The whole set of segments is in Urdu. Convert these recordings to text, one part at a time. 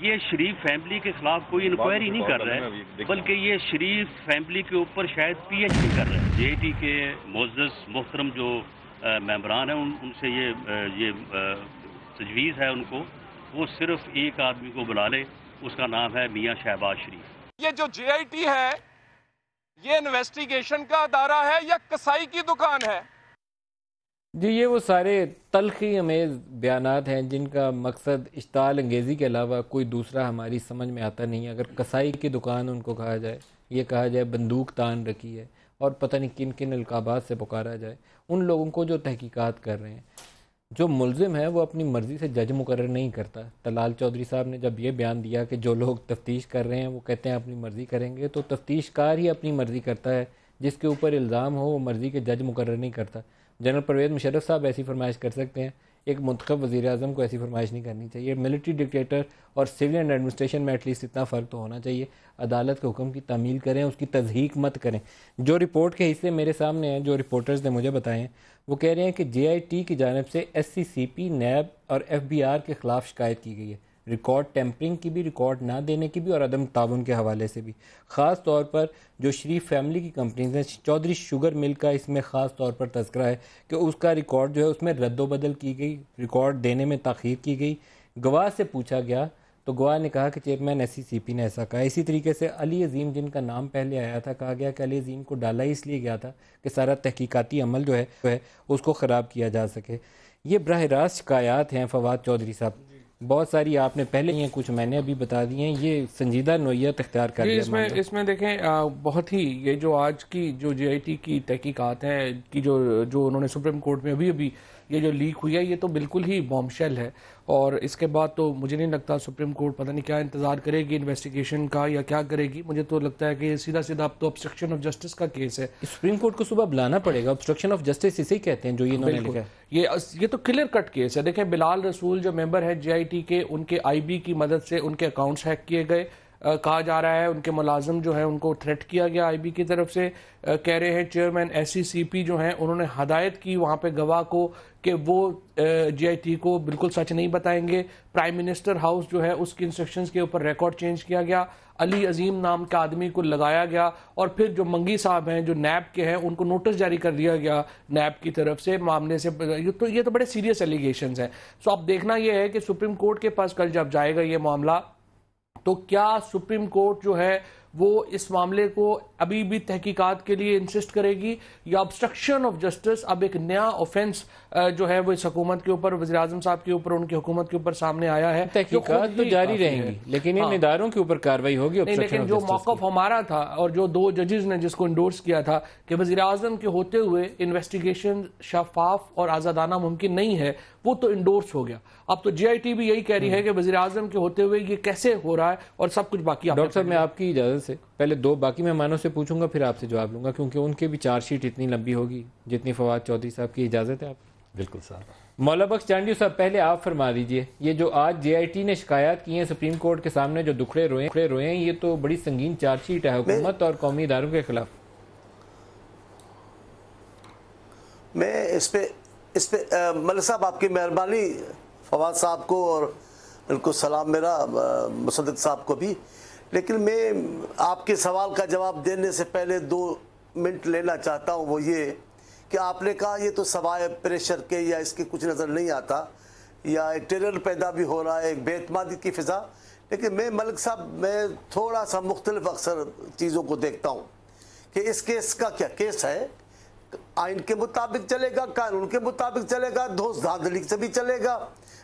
یہ شریف فیملی کے خلاف کوئی انکوائری نہیں کر رہا ہے، بلکہ یہ شریف فیملی کے اوپر شاید پی ایچ ڈی کر رہے ہیں۔ جے آئی ٹی کے معزز محترم جو ممبران ہیں ان سے یہ تجویز ہے ان کو، وہ صرف ایک آدمی کو بلا لے، اس کا نام ہے میاں شہباز شریف۔ یہ جو جے آئی ٹی ہے یہ انویسٹیگیشن کا ادارہ ہے یا کسائی کی دکان ہے؟ جی یہ وہ سارے تلخی امیز بیانات ہیں جن کا مقصد اشتعال انگیزی کے علاوہ کوئی دوسرا ہماری سمجھ میں آتا نہیں ہے۔ اگر کسائی کی دکان ان کو کہا جائے، یہ کہا جائے بندوق تان رکھی ہے، اور پتہ نہیں کن کن القابات سے پکارا جائے ان لوگوں کو جو تحقیقات کر رہے ہیں، جو ملزم ہے وہ اپنی مرضی سے جج مقرر نہیں کرتا۔ طلال چودھری صاحب نے جب یہ بیان دیا کہ جو لوگ تفتیش کر رہے ہیں وہ کہتے ہیں اپنی مرضی کریں گے، تو تفتیش کار ہی اپنی مرضی کرتا ہے، جس کے اوپر الزام ہو وہ مرضی کے جج مقرر نہیں کرتا۔ جنرل پرویز مشرف صاحب ایسی فرمائش کر سکتے ہیں، ایک منتخب وزیر اعظم کو ایسی فرمائش نہیں کرنی چاہیے۔ ملٹری ڈکٹیٹر اور سویلین ایڈمنسٹریشن میں ایٹ لیسٹ اتنا فرق تو ہونا چاہیے۔ عدالت کے حکم کی تعمیل کریں، اس کی تضحیق مت کریں۔ جو رپورٹ کے حصے میرے سامنے ہیں، جو رپورٹرز نے مجھے بتائے ہیں، وہ کہہ رہے ہیں کہ جے آئی ٹی کی جانب سے ایس سی سی پی، نیب اور ایف بی آر کے خلاف شکایت کی گئی ہے، ریکارڈ ٹیمپرنگ کی بھی، ریکارڈ نہ دینے کی بھی، اور عدم تعاون کے حوالے سے بھی۔ خاص طور پر جو شریف فیملی کی کمپنیز ہیں، چودھری شوگر مل کا اس میں خاص طور پر تذکرہ ہے کہ اس کا ریکارڈ جو ہے اس میں رد و بدل کی گئی، ریکارڈ دینے میں تاخیر کی گئی۔ گواہ سے پوچھا گیا تو گواہ نے کہا کہ چیئرمین ایس سی سی پی نے ایسا کہا۔ اسی طریقے سے علی عظیم جن کا نام پہلے آیا تھا، کہا گیا کہ علی عظیم کو ڈالا اس لیے گیا تھا کہ سارا تحقیقاتی عمل جو ہے اس کو خراب کیا جا سکے۔ یہ براہ راست شکایات ہیں فواد چودھری صاحب، بہت ساری آپ نے پہلے ہیں، کچھ میں نے ابھی بتا دی ہیں، یہ سنجیدہ نوعیت اختیار کر لیا۔ اس میں دیکھیں بہت ہی یہ جو آج کی جو جے آئی ٹی کی تحقیقات ہیں کی جو انہوں نے سپریم کورٹ میں ابھی یہ جو لیک ہوئی ہے، یہ تو بالکل ہی بوم شیل ہے، اور اس کے بعد تو مجھے نہیں لگتا سپریم کورٹ پتہ نہیں کیا انتظار کرے گی انویسٹیگیشن کا یا کیا کرے گی۔ مجھے تو لگتا ہے کہ سیدھا اب تو obstruction آف جسٹس کا کیس ہے۔ سپریم کورٹ کو صبح بلانا پڑے گا، obstruction آف جسٹس اسے ہی کہتے ہیں جو یہ انہوں نے لکھا ہے۔ یہ تو کلیئر کٹ کیس ہے۔ دیکھیں بلال رسول جو ممبر ہے جے آئی ٹی کے، ان کے آئی بی کی مدد سے ان کے اکاؤنٹس ہیک کیے گئے، کہا جا رہا ہے ان کے ملازم جو ہیں ان کو تھریٹ کیا گیا آئی بی کی طرف سے۔ کہہ رہے ہیں چیئرمین ایس سی سی پی جو ہیں انہوں نے ہدایت کی وہاں پہ گواہ کو کہ وہ جے آئی ٹی کو بالکل سچ نہیں بتائیں گے۔ پرائم منسٹر ہاؤس جو ہے اس کی انسٹرکشنز کے اوپر ریکارڈ چینج کیا گیا، علی عظیم نام کے آدمی کو لگایا گیا، اور پھر جو منگی صاحب ہیں جو نیب کے ہیں ان کو نوٹس جاری کر دیا گیا نیب کی طرف سے معاملے سے۔ یہ تو بڑے سیریس ایلیگیشنز ہیں۔ سو اب دیکھنا یہ ہے کہ سپریم کورٹ کے پاس کل جب جائے گا یہ معاملہ، تو کیا سپریم کورٹ جو ہے وہ اس معاملے کو ابھی بھی تحقیقات کے لیے انسسٹ کرے گی، یا obstruction آف جسٹس اب ایک نیا آفینس جو ہے وہ اس حکومت کے اوپر، وزیر اعظم صاحب کے اوپر، ان کی حکومت کے اوپر سامنے آیا ہے۔ تحقیقات تو جاری رہیں گی لیکن ان اداروں کے اوپر کارروائی ہوگی۔ لیکن جو موقف ہمارا تھا اور جو دو ججز نے جس کو انڈورس کیا تھا کہ وزیر اعظم کے ہوتے ہوئے انویسٹیگیشن شفاف اور آزادانہ ممکن نہیں ہے، وہ تو انڈورس ہو گیا۔ اب تو جے آئی ٹی بھی یہی کہہ رہی ہے کہ وزیر اعظم کے ہوتے ہوئے یہ کیسے ہو رہا ہے، اور سب کچھ باقی۔ ڈاکٹر صاحب میں آپ کی اجازت سے پہلے دو باقی مہمانوں سے پوچھوں گا، پھر آپ سے جواب لوں گا، کیونکہ ان کے بھی چارج شیٹ اتنی لمبی ہوگی جتنی فواد چودھری صاحب کی۔ اجازت ہے آپ؟ بالکل صاحب۔ مولا بخش چانڈیو صاحب پہلے آپ فرما دیجئے، یہ جو آج جے آئی ٹی نے شکایات کی ہیں سپریم کورٹ کے سامنے، جو دکھڑے روئے ہیں، یہ تو بڑی سنگین چارج شیٹ ہے حکومت اور قومی اداروں کے خلاف۔ میں اس پہ ملک صاحب آپ کی مہربانی، فواد صاحب کو اور ان کو سلام میرا، مصدق صاحب کو بھی، لیکن میں آپ کے سوال کا جواب دینے سے پہلے 2 منٹ لینا چاہتا ہوں۔ وہ یہ کہ آپ نے کہا یہ تو سوائے پریشر کے یا اس کے کچھ نظر نہیں آتا، یا ایک ٹیرر پیدا بھی ہو رہا ہے، ایک بے اعتمادی کی فضا، لیکن میں ملک صاحب میں تھوڑا سا مختلف اکثر چیزوں کو دیکھتا ہوں کہ اس کیس کا کیا کیس ہے، آئین کے مطابق چلے گا، قانون کے مطابق چلے گا، دھوس دھاندلی سے بھی چلے گا،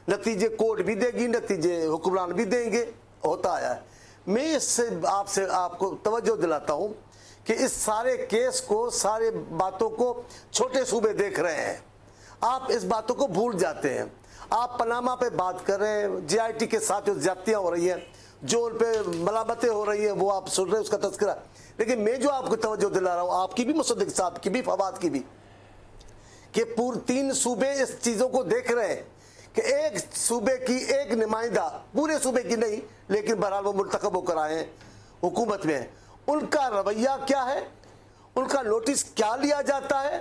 نتیجے کورٹ بھی دے گی، نتیجے حکمران بھی دیں گے، ہوتا آیا ہے۔ میں اس سے آپ کو توجہ دلاتا ہوں کہ اس سارے کیس کو، سارے باتوں کو چھوٹے صوبے دیکھ رہے ہیں، آپ اس باتوں کو بھول جاتے ہیں۔ آپ پاناما پہ بات کر رہے ہیں، جے آئی ٹی کے ساتھ جو زیادتیاں ہو رہی ہیں، جو ان پہ ملامتیں ہو رہی ہیں، وہ آپ سن رہے ہیں، اس کا تذکرہ، لیکن میں جو آپ کو توجہ دلا رہا ہوں، آپ کی بھی، مصدق صاحب کی بھی، فواد کی بھی، کہ پورے 3 صوبے اس چیزوں کو دیکھ رہے ہیں کہ ایک صوبے کی ایک نمائندہ، پورے صوبے کی نہیں لیکن بہرحال وہ منتخب ہو کر آئے ہیں حکومت میں، ان کا رویہ کیا ہے، ان کا نوٹس کیا لیا جاتا ہے،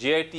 JIT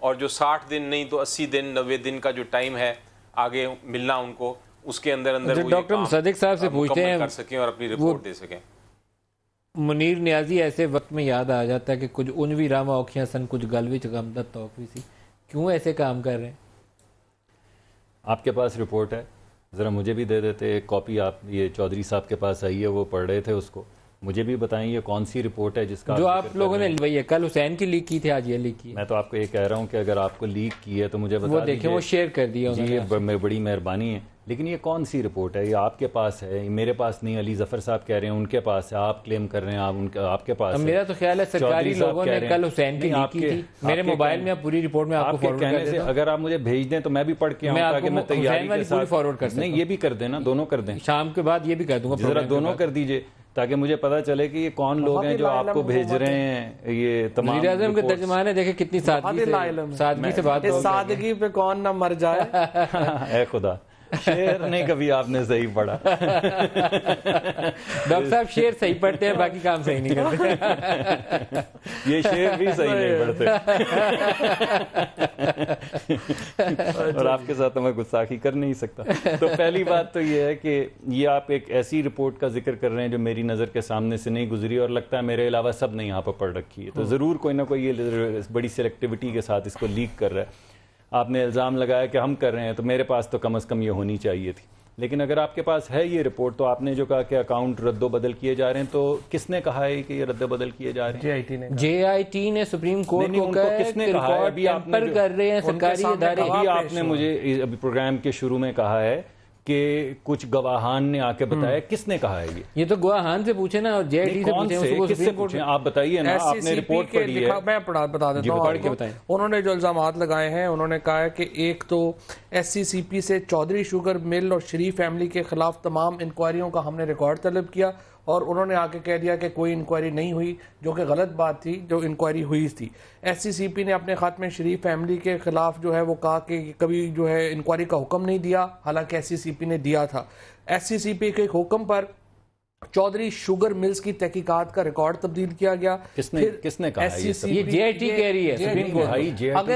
اور جو 60 دن نہیں تو 80 دن 90 دن کا جو ٹائم ہے آگے ملنا ان کو، اس کے اندر وہ ڈاکٹر مصدق صاحب سے پوچھتے ہیں کر سکیں اور اپنی رپورٹ دے سکیں. منیر نیازی ایسے وقت میں یاد آ جاتا ہے کہ کچھ انوی راما اوکھیاں سن کچھ گل وچ غمدت توک بھی سی، کیوں ایسے کام کر رہے ہیں؟ آپ کے پاس رپورٹ ہے، ذرا مجھے بھی دے دیتے ایک کاپی. آپ یہ چودھری صاحب کے پاس آئی ہے، وہ پڑھ رہے تھے اس کو، مجھے بھی بتائیں یہ کون سی رپورٹ ہے جس کا جو آپ لوگوں نے وہی ہے، کل حسین کی لیک کی تھی، آج یہ لیک کی ہے. میں تو آپ کو یہ کہہ رہا ہوں کہ اگر آپ کو لیک کی ہے تو مجھے بتا وہ دیکھیں، وہ شیئر کر دیا جی، یہ بڑی مہربانی ہے. لیکن یہ کون سی رپورٹ ہے؟ یہ آپ کے پاس ہے، میرے پاس نہیں. علی ظفر صاحب کہہ رہے ہیں ان کے پاس ہے، آپ کلیم کر رہے ہیں آپ کے پاس ہے. میرا تو خیال ہے سرکاری لوگوں نے کل حسین کی لیک کی تھی. میرے موبائل میں پوری رپورٹ میں آپ کو فارورڈ کر دیتا ہوں. اگر آپ مجھے بھیج دیں تو میں بھی پڑھ کے آؤں تاکہ میں تیاری کے ساتھ فارورڈ کر سکوں. نہیں، یہ بھی کر دیں نا، دونوں کر دیں. شام کے بعد یہ بھی کر دوں گا، ذرا دونوں کر دیجئے تاکہ مجھے پتہ چلے کہ یہ کون لوگ ہیں جو آپ کو بھیج رہے ہیں یہ تمام. وزیر اعظم کے ترجمان ہے، دیکھیں کتنی سادگی سے بات. اس سادگی پہ کون نہ مر جائے. اے خدا، شعر نہیں کبھی آپ نے صحیح پڑھا. ڈاکٹر صاحب شعر صحیح پڑھتے ہیں، باقی کام صحیح نہیں کرتے. یہ شعر بھی صحیح نہیں پڑھتے. اور آپ کے ساتھ میں گستاخی کر نہیں سکتا. تو پہلی بات تو یہ ہے کہ یہ آپ ایک ایسی رپورٹ کا ذکر کر رہے ہیں جو میری نظر کے سامنے سے نہیں گزری، اور لگتا ہے میرے علاوہ سب نے یہاں پر پڑھ رکھی ہے. تو ضرور کوئی نہ کوئی یہ بڑی سلیکٹیوٹی کے ساتھ اس کو لیک کر رہا ہے. آپ نے الزام لگایا کہ ہم کر رہے ہیں، تو میرے پاس تو کم از کم یہ ہونی چاہیے تھی. لیکن اگر آپ کے پاس ہے یہ رپورٹ، تو آپ نے جو کہا کہ اکاؤنٹ رد و بدل کیے جا رہے ہیں، تو کس نے کہا ہے کہ یہ رد و بدل کیے جا رہے ہیں؟ جے آئی ٹی نے سپریم کورٹ کو کہا ہے کہ ریکارڈ ٹیمپر کر رہے ہیں سرکاری ادارے. ابھی آپ نے مجھے ابھی پروگرام کے شروع میں کہا ہے کہ کچھ گواہان نے آ کے بتایا. کس نے کہا ہے یہ تو گواہان سے پوچھیں نا، اور جے آئی ٹی سے پوچھیں. کس سے پوچھیں؟ آپ بتائیے نا، آپ نے رپورٹ پڑھی ہے. میں بتا دیتا ہوں. انہوں نے جو الزامات لگائے ہیں، انہوں نے کہا ہے کہ ایک تو ایس سی سی پی سے چودھری شوگر مل اور شریف فیملی کے خلاف تمام انکوائریوں کا ہم نے ریکارڈ طلب کیا، اور انہوں نے آ کے کہہ دیا کہ کوئی انکوائری نہیں ہوئی، جو کہ غلط بات تھی. جو انکوائری ہوئی تھی، ایس سی سی پی نے اپنے خط میں شریف فیملی کے خلاف جو ہے وہ کہا کہ کبھی جو ہے انکوائری کا حکم نہیں دیا، حالانکہ ایس سی سی پی نے دیا تھا. ایس سی سی پی کے حکم پر چودھری شوگر ملز کی تحقیقات کا ریکارڈ تبدیل کیا گیا. کس نے کہا ہے یہ جے آئی ٹی کہہ رہی ہے.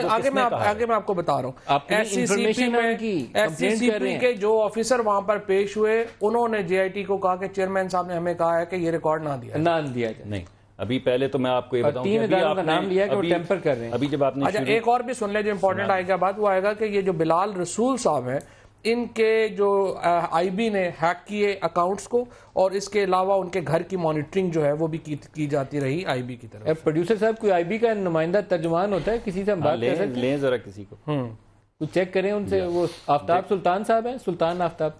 آگے میں آپ کو بتا رہا ہوں. ایس سی سی پی کے جو آفیسر وہاں پر پیش ہوئے، انہوں نے جے آئی ٹی کو کہا کہ چیئرمین صاحب نے ہمیں کہا ہے کہ یہ ریکارڈ نہ دیا جائے. نہیں، ابھی پہلے تو میں آپ کو یہ بتاؤں کہ 3 اداروں کا نام لیا کہ وہ ٹیمپر کر رہے ہیں. ابھی جب آپ نے ایک اور بھی سن لیں جو امپورٹنٹ آئے گا بات، وہ آئے گا کہ یہ جو بلال رسول صاحب ہیں، ان کے جو آئی بی نے ہیک کیے اکاؤنٹس کو، اور اس کے علاوہ ان کے گھر کی مانیٹرنگ جو ہے وہ بھی کی جاتی رہی آئی بی کی طرف. پروڈیوسر صاحب کوئی آئی بی کا نمائندہ ترجمان ہوتا ہے، کسی سے ہم بات کر سکتے ہیں؟ لیں ذرا کسی کو، کچھ چیک کریں ان سے. وہ آفتاب سلطان صاحب ہیں، سلطان آفتاب.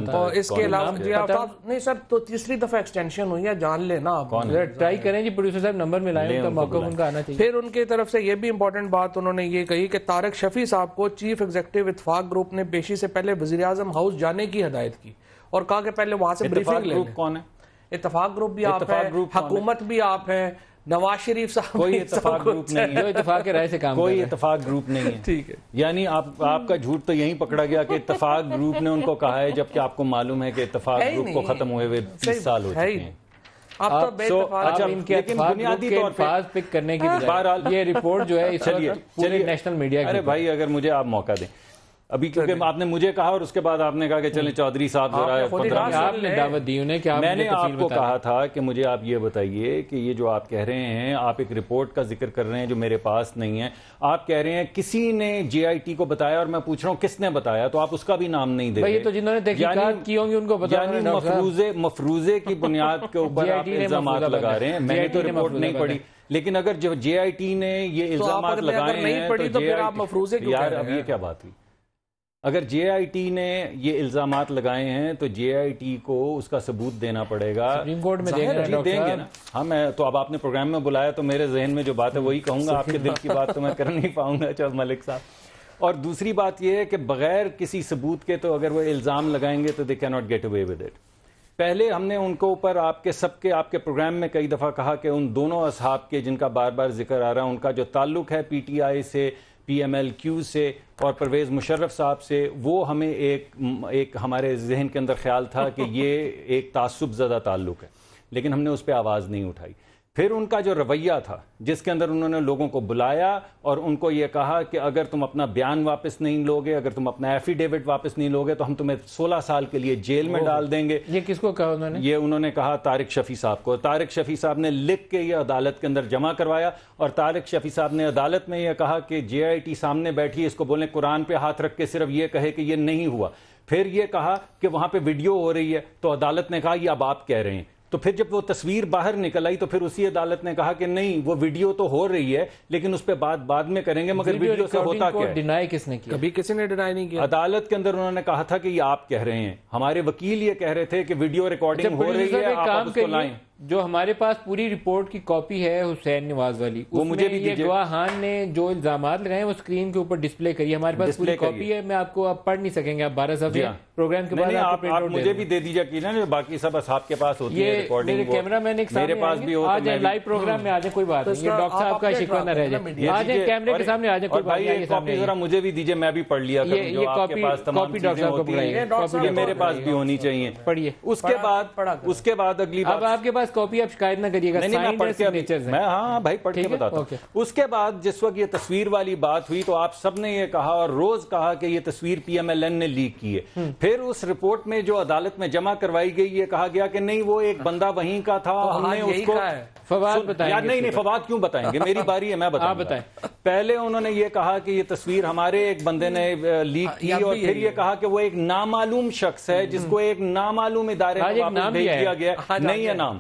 اور اس کے علاوہ آفتاب نہیں سر، تو تیسری دفعہ ایکسٹینشن ہوئی ہے، جان لینا آپ. ٹرائی کریں جی، پروڈیوسر صاحب نمبر ملائیں، ان کا موقع ان کا آنا چاہیے. پھر ان کی طرف سے یہ بھی امپورٹنٹ بات انہوں نے یہ کہی کہ طارق شفیع صاحب کو چیف ایگزیکٹو اتفاق گروپ نے پیشی سے پہلے وزیر اعظم ہاؤس جانے کی ہدایت کی، اور کہا کہ پہلے وہاں سے بریفنگ لیں. کون ہے؟ اتفاق گروپ بھی آپ ہیں، حکومت بھی آپ ہیں، نواز شریف صاحب. کوئی اتفاق گروپ نہیں ہے، اتفاق کے رائے سے کام کوئی اتفاق گروپ نہیں ہے. ٹھیک ہے، یعنی آپ کا جھوٹ تو یہیں پکڑا گیا کہ اتفاق گروپ نے ان کو کہا ہے، جبکہ آپ کو معلوم ہے کہ اتفاق گروپ کو ختم ہوئے 30 سال ہو چکے ہیں. لیکن بنیادی طور پر پک کرنے کی بجائے یہ رپورٹ جو ہے چلیے نیشنل میڈیا. ارے بھائی، اگر مجھے آپ موقع دیں ابھی، کیونکہ آپ نے مجھے کہا اور اس کے بعد آپ نے کہا کہ چلیں چودھری صاحب آپ نے دعوت دی انہیں کہ میں نے آپ کو کہا تھا کہ مجھے آپ یہ بتائیے کہ یہ جو آپ کہہ رہے ہیں، آپ ایک رپورٹ کا ذکر کر رہے ہیں جو میرے پاس نہیں ہے. آپ کہہ رہے ہیں کسی نے جے آئی ٹی کو بتایا، اور میں پوچھ رہا ہوں کس نے بتایا، تو آپ اس کا بھی نام نہیں دے رہے. تو جنہوں نے تحقیقات کی ہوں گی ان کو بتایا. یعنی مفروضے کی بنیاد کے اوپر آپ الزامات لگا رہے ہیں. میں نے تو رپورٹ نہیں پڑھی، لیکن اگر جو جے آئی ٹی نے یہ الزامات لگائے ہیں تو یار اب یہ کیا بات ہوئی؟ اگر جے آئی ٹی نے یہ الزامات لگائے ہیں تو جے آئی ٹی کو اس کا ثبوت دینا پڑے گا. سپریم کورٹ میں دیں گے نا. ہاں، میں تو اب آپ نے پروگرام میں بلایا تو میرے ذہن میں جو بات ہے وہی کہوں گا. آپ کے دل کی بات تو میں کر نہیں پاؤں گا چودھری ملک صاحب. اور دوسری بات یہ ہے کہ بغیر کسی ثبوت کے تو اگر وہ الزام لگائیں گے تو they can not get away with it. پہلے ہم نے ان کو اوپر آپ کے پروگرام میں کئی دفعہ کہا کہ ان دونوں اصحاب کے جن کا بار بار ذکر آ رہا ہے، ان کا جو تعلق ہے پی ٹی آئی سے، پی ایم ایل کیو سے اور پرویز مشرف صاحب سے، وہ ہمیں ایک ہمارے ذہن کے اندر خیال تھا کہ یہ ایک تعصب زدہ تعلق ہے، لیکن ہم نے اس پہ آواز نہیں اٹھائی. پھر ان کا جو رویہ تھا جس کے اندر انہوں نے لوگوں کو بلایا اور ان کو یہ کہا کہ اگر تم اپنا بیان واپس نہیں لوگے, اگر تم اپنا ایفیڈیوٹ واپس نہیں لوگے تو ہم تمہیں 16 سال کے لیے جیل میں ڈال دیں گے. یہ کس کو کہا انہوں نے؟ یہ انہوں نے کہا طارق شفیع صاحب کو. طارق شفیع صاحب نے لکھ کے یہ عدالت کے اندر جمع کروایا اور طارق شفیع صاحب نے عدالت میں یہ کہا کہ JIT سامنے بیٹھی ہے, اس کو بولیں قرآن پہ ہاتھ رکھ کے صرف یہ کہے کہ یہ نہیں ہوا. پھر یہ کہا کہ وہاں پہ ویڈیو ہو رہی ہے تو عدالت نے کہا یہ اب آپ کہہ رہے ہیں. تو پھر جب وہ تصویر باہر نکل آئی تو پھر اسی عدالت نے کہا کہ نہیں وہ ویڈیو تو ہو رہی ہے لیکن اس پہ بعد میں کریں گے, مگر ویڈیو سے ہوتا کیا ہے؟ ڈینائی کس نے کیا؟ کبھی کسی نے ڈینائی نہیں کیا. عدالت کے اندر انہوں نے کہا تھا کہ یہ آپ کہہ رہے ہیں, ہمارے وکیل یہ کہہ رہے تھے کہ ویڈیو ریکارڈنگ ہو رہی ہے, آپ اس کو لائیں. جو ہمارے پاس پوری رپورٹ کی کاپی ہے حسین نواز والی, وہ مجھے بھی یہ گواہان نے جو الزامات لگائے ہیں وہ اسکرین کے اوپر ڈسپلے کری. ہمارے پاس پوری کاپی ہے, میں آپ کو اب پڑھ نہیں سکیں گے, آپ 12 صفحے پروگرام کے بعد آپ مجھے بھی دے دیجیے کہ نا باقی سب اصحاب کے پاس ہوتی ہے ریکارڈنگ. میرے کیمرہ مین ایک میرے پاس بھی ہو, آ جائیں لائیو پروگرام میں آ جائیں, کوئی بات نہیں, یہ ڈاکٹر صاحب کا شکوہ نہ رہ جائے, آ جائیں کیمرے کے سامنے آ جائیں, کوئی بات نہیں. کاپی ذرا مجھے بھی دیجیے, میں بھی پڑھ لیا کروں جو آپ کے پاس تمام چیزیں ہوتی ہیں, یہ میرے پاس بھی ہونی چاہیے. پڑھیے. اس کے بعد اگلی بات, اب آپ کے پاس کاپی, آپ شکایت نہ کریے گا. میں ہاں بھائی پڑھ کے بتاتا ہوں. اس کے بعد جس وقت یہ تصویر والی بات ہوئی تو آپ سب نے یہ کہا اور روز کہا کہ یہ تصویر PMLN نے لیک کی ہے. پھر اس رپورٹ میں جو عدالت میں جمع کروائی گئی یہ کہا گیا کہ نہیں وہ ایک بندہ وہیں کا تھا, ہم نے اس کو فواد بتائیں گے. نہیں فواد کیوں بتائیں گے, میری باری ہے, میں بتائیں. پہلے انہوں نے یہ کہا کہ یہ تصویر ہمارے ایک بندے نے لیک کی اور پھر یہ کہا کہ وہ ایک نامعلوم شخص ہے جس کو ایک نامعلوم ادارے میں واپس بھیج دیا گیا. نہیں ہے نام,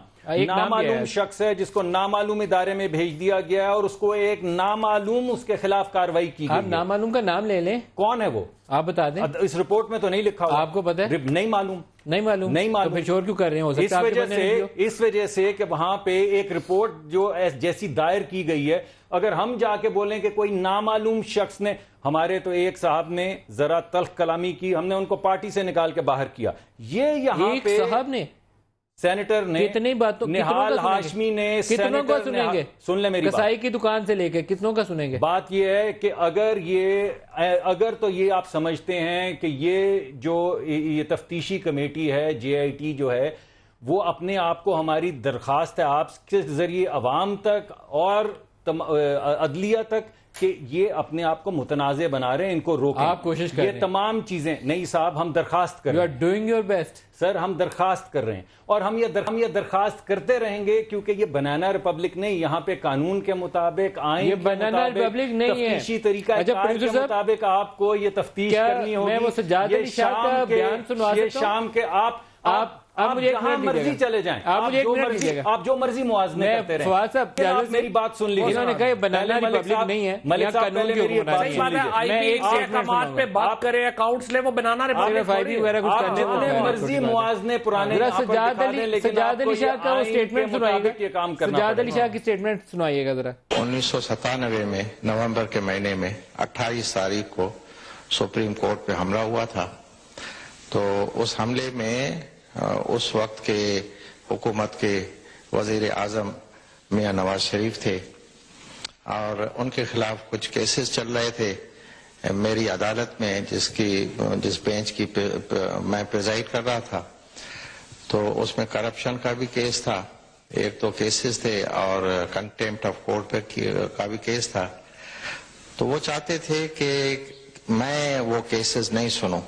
نامعلوم شخص ہے جس کو نامعلوم ادارے میں بھیج دیا گیا ہے اور اس کو ایک نامعلوم اس کے خلاف کارروائی کی گئی. آپ نامعلوم کا نام لے لیں, کون ہے وہ آپ بتا دیں. اس رپورٹ میں تو نہیں لکھا ہوا, آپ کو پتا ہے؟ نہیں معلوم. تو پھر شور کیوں کر رہے ہیں؟ اس وجہ سے کہ وہاں پہ ایک رپورٹ جو جیسی دائر کی گئی ہے, اگر ہم جا کے بولیں کہ کوئی نامعلوم شخص نے, ہمارے تو ایک صاحب نے ذرا تلخ کلامی کی, ہم نے ان کو پارٹی سے نکال کے باہر کیا. یہ یہاں پہ صاحب نے, سینیٹر نے, کتنی باتوں, نہال ہاشمی نے, کتنوں کا سنیں گے؟ سن لے میری بات, کسائی کی دکان سے لے کے کتنوں کا سنیں گے؟ بات یہ ہے کہ اگر تو یہ آپ سمجھتے ہیں کہ یہ تفتیشی کمیٹی ہے JIT جو ہے وہ اپنے آپ کو, ہماری درخواست ہے آپ کے ذریعے عوام تک اور عدلیہ تک کہ یہ اپنے آپ کو متنازع بنا رہے ہیں, ان کو روکیں. آپ کوشش کر رہے ہیں, یہ تمام چیزیں نہیں صاحب, ہم درخواست کر رہے ہیں. You are doing your best. سر ہم درخواست کر رہے ہیں اور ہم یہ درخواست کرتے رہیں گے کیونکہ یہ بنانا ریپبلک نہیں, یہاں پہ قانون کے مطابق, آئین کے مطابق, تفتیشی طریقہ کار کے مطابق آپ کو یہ تفتیش کرنی ہوگی. میں وہ سجاد علی شاہ کا بیان سنوا سکتا ہوں. شام کے آپ جہاں مرضی چلے جائیں, آپ جو مرضی موازنے کرتے رہیں. فواد صاحب میری بات سن لیجیے, انہوں نے کہا بنانا ریپبلک نہیں ہے, ملک صاحب پہلے میری بات سن لیجیے. میں ایک احکامات پہ بات کریں, اکاؤنٹس لے, وہ بنانا ریپبلک وغیرہ کچھ کرنے کو مرضی موازنے پرانے سجاد علی شاہ کا وہ اسٹیٹمنٹ سنائیے گا. سجاد علی شاہ کی اسٹیٹمنٹ سنائیے گا ذرا. 1997 میں نومبر کے مہینے میں 28 تاریخ کو سپریم کورٹ پہ حملہ ہوا تھا. تو اس حملے میں اس وقت کے حکومت کے وزیر اعظم میاں نواز شریف تھے اور ان کے خلاف کچھ کیسز چل رہے تھے میری عدالت میں, جس بینچ کی میں پریزائڈ کر رہا تھا. تو اس میں کرپشن کا بھی کیس تھا, ایک تو کیسز تھے, اور کنٹیمپٹ آف کورٹ کا بھی کیس تھا. تو وہ چاہتے تھے کہ میں وہ کیسز نہیں سنوں,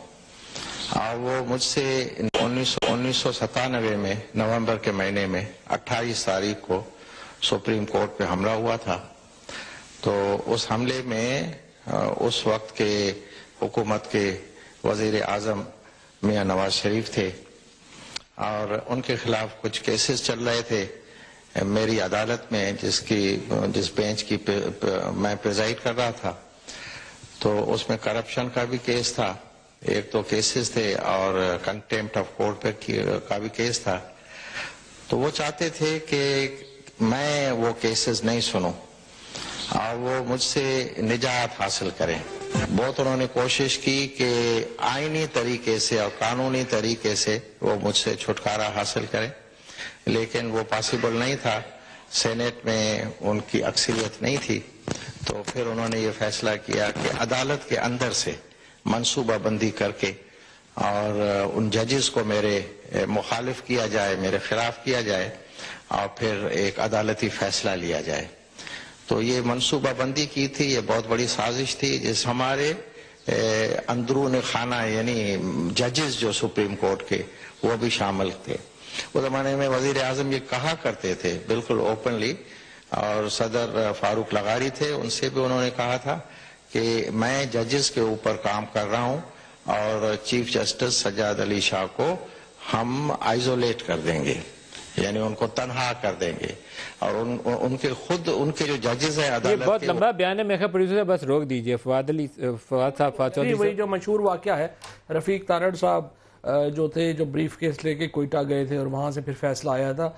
اور وہ مجھ سے 1997 میں نومبر کے مہینے میں 28 تاریخ کو سپریم کورٹ پہ حملہ ہوا تھا. تو اس حملے میں اس وقت کے حکومت کے وزیر اعظم میاں نواز شریف تھے اور ان کے خلاف کچھ کیسز چل رہے تھے میری عدالت میں, جس بینچ کی میں پریزائڈ کر رہا تھا. تو اس میں کرپشن کا بھی کیس تھا, ایک تو کیسز تھے, اور کنٹیمپٹ آف کورٹ کا بھی کیس تھا. تو وہ چاہتے تھے کہ میں وہ کیسز نہیں سنوں اور وہ مجھ سے نجات حاصل کریں. بہت انہوں نے کوشش کی کہ آئینی طریقے سے اور قانونی طریقے سے وہ مجھ سے چھٹکارا حاصل کریں, لیکن وہ پاسبل نہیں تھا. سینیٹ میں ان کی اکثریت نہیں تھی. تو پھر انہوں نے یہ فیصلہ کیا کہ عدالت کے اندر سے منصوبہ بندی کر کے اور ان ججز کو میرے مخالف کیا جائے، میرے خلاف کیا جائے اور پھر ایک عدالتی فیصلہ لیا جائے۔ تو یہ منصوبہ بندی کی تھی، یہ بہت بڑی سازش تھی جس ہمارے اندرون خانہ یعنی ججز جو سپریم کورٹ کے وہ بھی شامل تھے۔ اس زمانے میں وزیر اعظم یہ کہا کرتے تھے بالکل اوپنلی، اور صدر فاروق لغاری تھے، ان سے بھی انہوں نے کہا تھا کہ میں ججز کے اوپر کام کر رہا ہوں اور چیف جسٹس سجاد علی شاہ کو ہم آئزولیٹ کر دیں گے، یعنی ان کو تنہا کر دیں گے، اور ان کے خود ان کے جو ججز ہیں عدالت یہ بہت لمبا بیان ہے، میں خیال پروڈیوسر بس روک دیجئے۔ فواد صاحب چودھری وہی جو مشہور واقعہ ہے، رفیق تارڑ صاحب جو تھے، جو بریف کیس لے کے کوئٹہ گئے تھے اور وہاں سے پھر فیصلہ آیا تھا،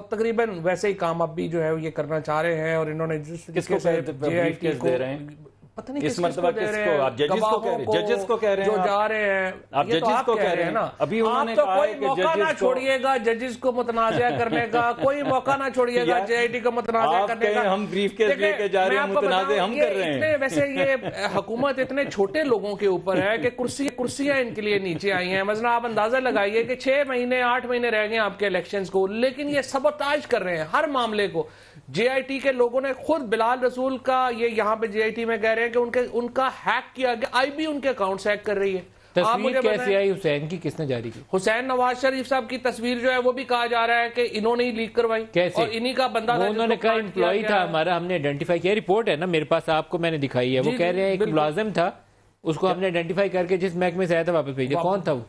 تقریباً ویسے ہی کام اب بھی جو ہے یہ کرنا چاہ رہے ہیں، اور انہوں نے جس طریقے سے بریف کیس دے رہے ہیں، پتہ نہیں اس مرتبہ کس کو؟ آپ ججز کو کہہ رہے ہیں، ججز کو کہہ رہے ہیں، جو جا رہے ہیں، آپ ججز کو کہہ رہے ہیں نا۔ ابھی انہوں نے کہا ہے کہ کوئی موقع نہ چھوڑیے گا ججز کو متنازع کرنے کا، کوئی موقع نہ چھوڑیے گا جے آئی ٹی کو متنازع کرنے کا۔ ہم بریف کیس لے کے جا رہے ہیں، متنازع ہم کر رہے ہیں۔ ویسے یہ حکومت اتنے چھوٹے لوگوں کے اوپر ہے کہ کرسیاں ان کے لیے نیچے آئی ہیں۔ مثلا آپ اندازہ لگائیے کہ 6 مہینے 8 مہینے رہ گئے آپ کے الیکشنز کو، لیکن یہ سبوتاج کر رہے ہیں ہر معاملے کو۔ جے آئی ٹی کے لوگوں نے خود بلال رسول کا یہ یہاں پہ جے آئی ٹی میں کہہ رہے ہیں کہ ان کا ہیک کیا گیا، آئی بی ان کے اکاؤنٹس ہیک کر رہی ہے۔ تصویر کیسے آئی حسین کی، کس نے جاری کی؟ حسین نواز شریف صاحب کی تصویر جو ہے وہ بھی کہا جا رہا ہے کہ انہوں نے ہی لیک کروائی، کیسے؟ اور انہی کا بندہ تھا، انہوں نے کہا امپلائی تھا ہمارا، ہم نے آئیڈینٹیفائی کیا، رپورٹ ہے نا میرے پاس، آپ کو میں نے دکھائی ہے، وہ کہہ رہے ہیں ایک ملازم تھا، اس کو ہم نے آئیڈینٹیفائی کر کے جس محکمے سے آیا تھا واپس بھیجا۔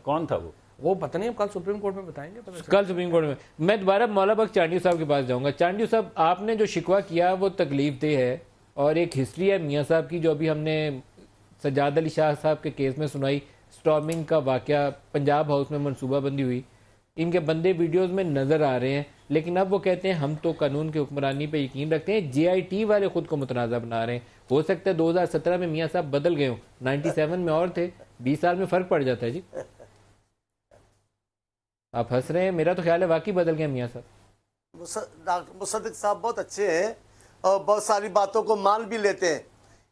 کون تھا وہ پتہ نہیں، کل سپریم کورٹ میں بتائیں گے، کل سپریم کورٹ میں۔ میں دوبارہ مولا بخش چانڈیو صاحب کے پاس جاؤں گا۔ چانڈیو صاحب، آپ نے جو شکوہ کیا وہ تکلیف دہ ہے، اور ایک ہسٹری ہے میاں صاحب کی جو ابھی ہم نے سجاد علی شاہ صاحب کے کیس میں سنائی، سٹارمنگ کا واقعہ، پنجاب ہاؤس میں منصوبہ بندی ہوئی، ان کے بندے ویڈیوز میں نظر آ رہے ہیں، لیکن اب وہ کہتے ہیں ہم تو قانون کی حکمرانی پہ یقین رکھتے ہیں۔ جے آئی ٹی والے خود کو متنازع بنا رہے ہیں۔ ہو سکتا ہے 2017 میں میاں صاحب بدل گئے ہوں، 97 میں اور تھے، 20 سال میں فرق پڑ جاتا ہے۔ جی آپ ہنس رہے ہیں، میرا تو خیال ہے واقعی بدل گئے میاں صاحب۔ ڈاکٹر مصدق صاحب بہت اچھے ہیں اور بہت ساری باتوں کو مان بھی لیتے ہیں،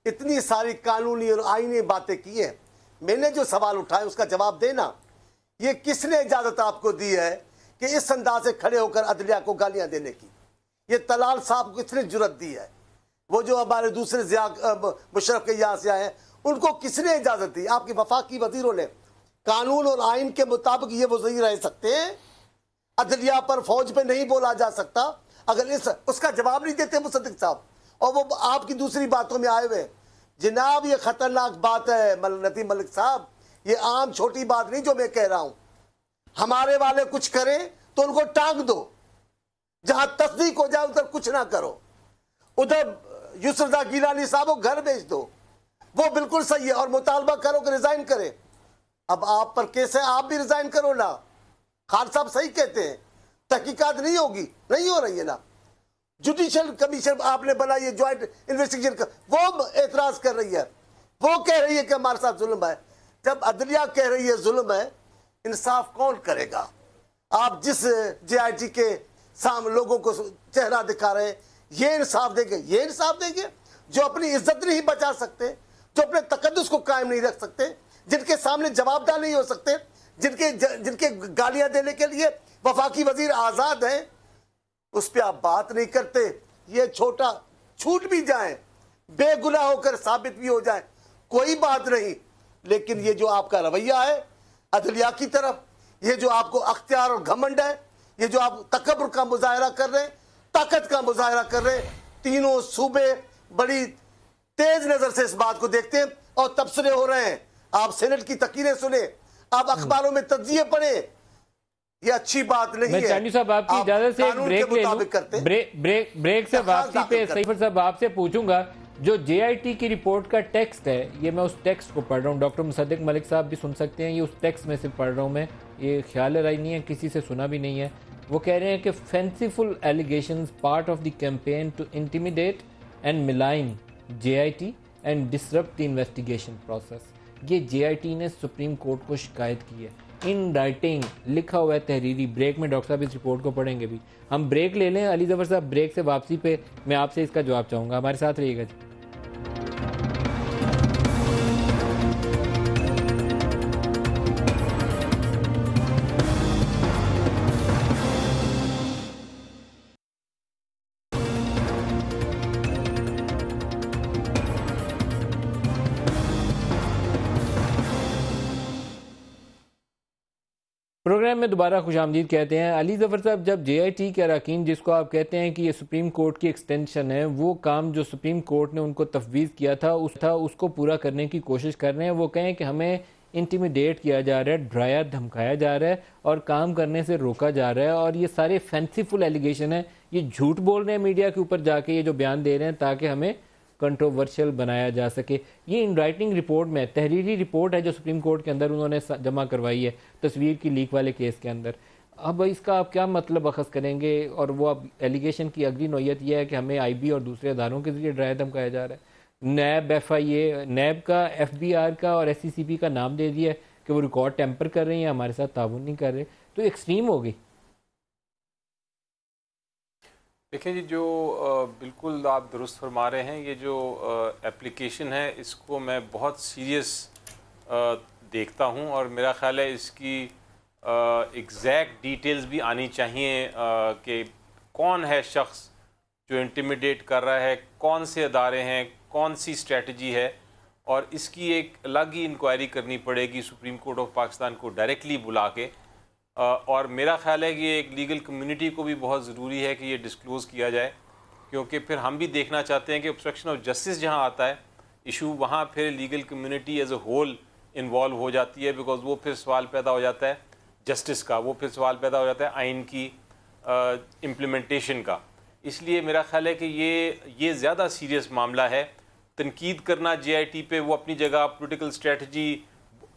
اتنی ساری قانونی اور آئینی باتیں کی ہیں۔ میں نے جو سوال اٹھائے اس کا جواب دینا، یہ کس نے اجازت آپ کو دی ہے کہ اس انداز سے کھڑے ہو کر عدلیہ کو گالیاں دینے کی؟ یہ طلال صاحب کو کس نے جرت دی ہے؟ وہ جو ہمارے دوسرے مشرف کے یہاں سے آئے ہیں، ان کو کس نے اجازت دی؟ آپ کے وفاقی وزیروں نے۔ قانون اور آئین کے مطابق یہ وزیر رہ سکتے ہیں، عدلیہ پر فوج پہ نہیں بولا جا سکتا۔ اگر اس کا جواب نہیں دیتے مصدق صاحب، اور وہ آپ کی دوسری باتوں میں آئے ہوئے، جناب یہ خطرناک بات ہے نتیم ملک صاحب، یہ عام چھوٹی بات نہیں جو میں کہہ رہا ہوں۔ ہمارے والے کچھ کریں تو ان کو ٹانگ دو، جہاں تصدیق ہو جائے ادھر کچھ نہ کرو۔ ادھر یوسف رضا گیلانی صاحب کو گھر بھیج دو، وہ بالکل صحیح ہے، اور مطالبہ کرو کہ ریزائن کرے۔ اب آپ پر کیس ہے، آپ بھی ریزائن کرو نا۔ خان صاحب صحیح کہتے ہیں، تحقیقات نہیں ہوگی، نہیں ہو رہی ہے نا۔ جوڈیشل کمیشن آپ نے بنائی ہے، جوائنٹ انویسٹیگیشن کا، وہ اعتراض کر رہی ہے، وہ کہہ رہی ہے کہ ہمارے ساتھ ظلم ہے۔ جب عدلیہ کہہ رہی ہے ظلم ہے، انصاف کون کرے گا؟ آپ جس جے آئی ٹی کے سامنے لوگوں کو چہرہ دکھا رہے ہیں، یہ انصاف دیں گے؟ یہ انصاف دیں گے جو اپنی عزت نہیں بچا سکتے، جو اپنے تقدس کو قائم نہیں رکھ سکتے، جن کے سامنے جواب دہ نہیں ہو سکتے، جن کے گالیاں دینے کے لیے وفاقی وزیر آزاد ہیں، اس پہ آپ بات نہیں کرتے۔ یہ چھوٹا چھوٹ بھی جائیں، بے گناہ ہو کر ثابت بھی ہو جائیں، کوئی بات نہیں، لیکن یہ جو آپ کا رویہ ہے عدلیہ کی طرف، یہ جو آپ کو اختیار اور گھمنڈ ہے، یہ جو آپ تکبر کا مظاہرہ کر رہے ہیں، طاقت کا مظاہرہ کر رہے ہیں، تینوں صوبے بڑی تیز نظر سے اس بات کو دیکھتے ہیں اور تبصرے ہو رہے ہیں۔ آپ سینٹ کی تقریریں سنیں، آپ اخباروں میں تجزیے پڑھیں، یہ اچھی بات نہیں ہے۔ میں چانڈیو صاحب آپ کی اجازت سے ایک بریک لے لوں، بریک سے واپسی پہ سیفر صاحب آپ سے پوچھوں گا، جو جے آئی ٹی کی رپورٹ کا ٹیکسٹ ہے، یہ میں اس ٹیکسٹ کو پڑھ رہا ہوں، ڈاکٹر مصدق ملک صاحب بھی سن سکتے ہیں، یہ اس ٹیکسٹ میں سے پڑھ رہا ہوں میں، یہ خیال رائے نہیں ہے، کسی سے سنا بھی نہیں ہے۔ وہ کہہ رہے ہیں کہ fanciful allegations part of the campaign to intimidate and malign J I T and disrupt the investigation process. یہ جے آئی ٹی نے سپریم کورٹ کو شکایت کی ہے، ان رائٹنگ لکھا ہوا ہے تحریری۔ بریک میں ڈاکٹر صاحب اس رپورٹ کو پڑھیں گے بھی، ہم بریک لے لیں۔ علی ظفر صاحب بریک سے واپسی پہ میں آپ سے اس کا جواب چاہوں گا، ہمارے ساتھ رہیے گا جی۔ پروگرام میں دوبارہ خوش آمدید کہتے ہیں. علی ظفر صاحب، جب جے آئی ٹی کے اراکین، جس کو آپ کہتے ہیں کہ یہ سپریم کورٹ کی ایکسٹینشن ہے، وہ کام جو سپریم کورٹ نے ان کو تفویض کیا تھا اس کو پورا کرنے کی کوشش کر رہے ہیں، وہ کہیں کہ ہمیں انٹیمیڈیٹ کیا جا رہا ہے، ڈرایا دھمکایا جا رہا ہے اور کام کرنے سے روکا جا رہا ہے، اور یہ سارے فینسیفل ایلیگیشن ہیں، یہ جھوٹ بول رہے ہیں میڈیا کے اوپر جا کے، یہ جو بیان دے رہے ہیں تاکہ ہمیں کنٹروورشل بنایا جا سکے. یہ ان رائٹنگ رپورٹ میں تحریری رپورٹ ہے جو سپریم کورٹ کے اندر انہوں نے جمع کروائی ہے تصویر کی لیک والے کیس کے اندر. اب اس کا آپ کیا مطلب اخذ کریں گے؟ اور وہ اب ایلیگیشن کی اگلی نوعیت یہ ہے کہ ہمیں آئی بی اور دوسرے اداروں کے ذریعے ڈرایا دھمکایا جا رہا ہے. نیب، ایف آئی اے، نیب کا، ایف بی آر کا اور ایس سی سی پی کا نام دے دیا ہے کہ وہ ریکارڈ ٹیمپر کر رہے ہیں، ہمارے ساتھ تعاون نہیں کر رہے. تو ایکسٹریم ہو گئی. دیکھیں جی، جو بالکل آپ درست فرما رہے ہیں، یہ جو اپلیکیشن ہے اس کو میں بہت سیریس دیکھتا ہوں، اور میرا خیال ہے اس کی ایگزیکٹ ڈیٹیلز بھی آنی چاہیے کہ کون ہے شخص جو انٹیمیڈیٹ کر رہا ہے، کون سے ادارے ہیں، کون سی اسٹریٹجی ہے، اور اس کی ایک الگ ہی انکوائری کرنی پڑے گی سپریم کورٹ آف پاکستان کو ڈائریکٹلی بلا کے. اور میرا خیال ہے کہ یہ ایک لیگل کمیونٹی کو بھی بہت ضروری ہے کہ یہ ڈسکلوز کیا جائے، کیونکہ پھر ہم بھی دیکھنا چاہتے ہیں کہ obstruction آف جسٹس جہاں آتا ہے ایشو، وہاں پھر legal community as a whole involve ہو جاتی ہے، بیکاز وہ پھر سوال پیدا ہو جاتا ہے جسٹس کا، وہ پھر سوال پیدا ہو جاتا ہے آئین کی امپلیمنٹیشن کا. اس لیے میرا خیال ہے کہ یہ زیادہ سیریس معاملہ ہے. تنقید کرنا جے آئی ٹی پہ، وہ اپنی جگہ پولیٹیکل اسٹریٹجی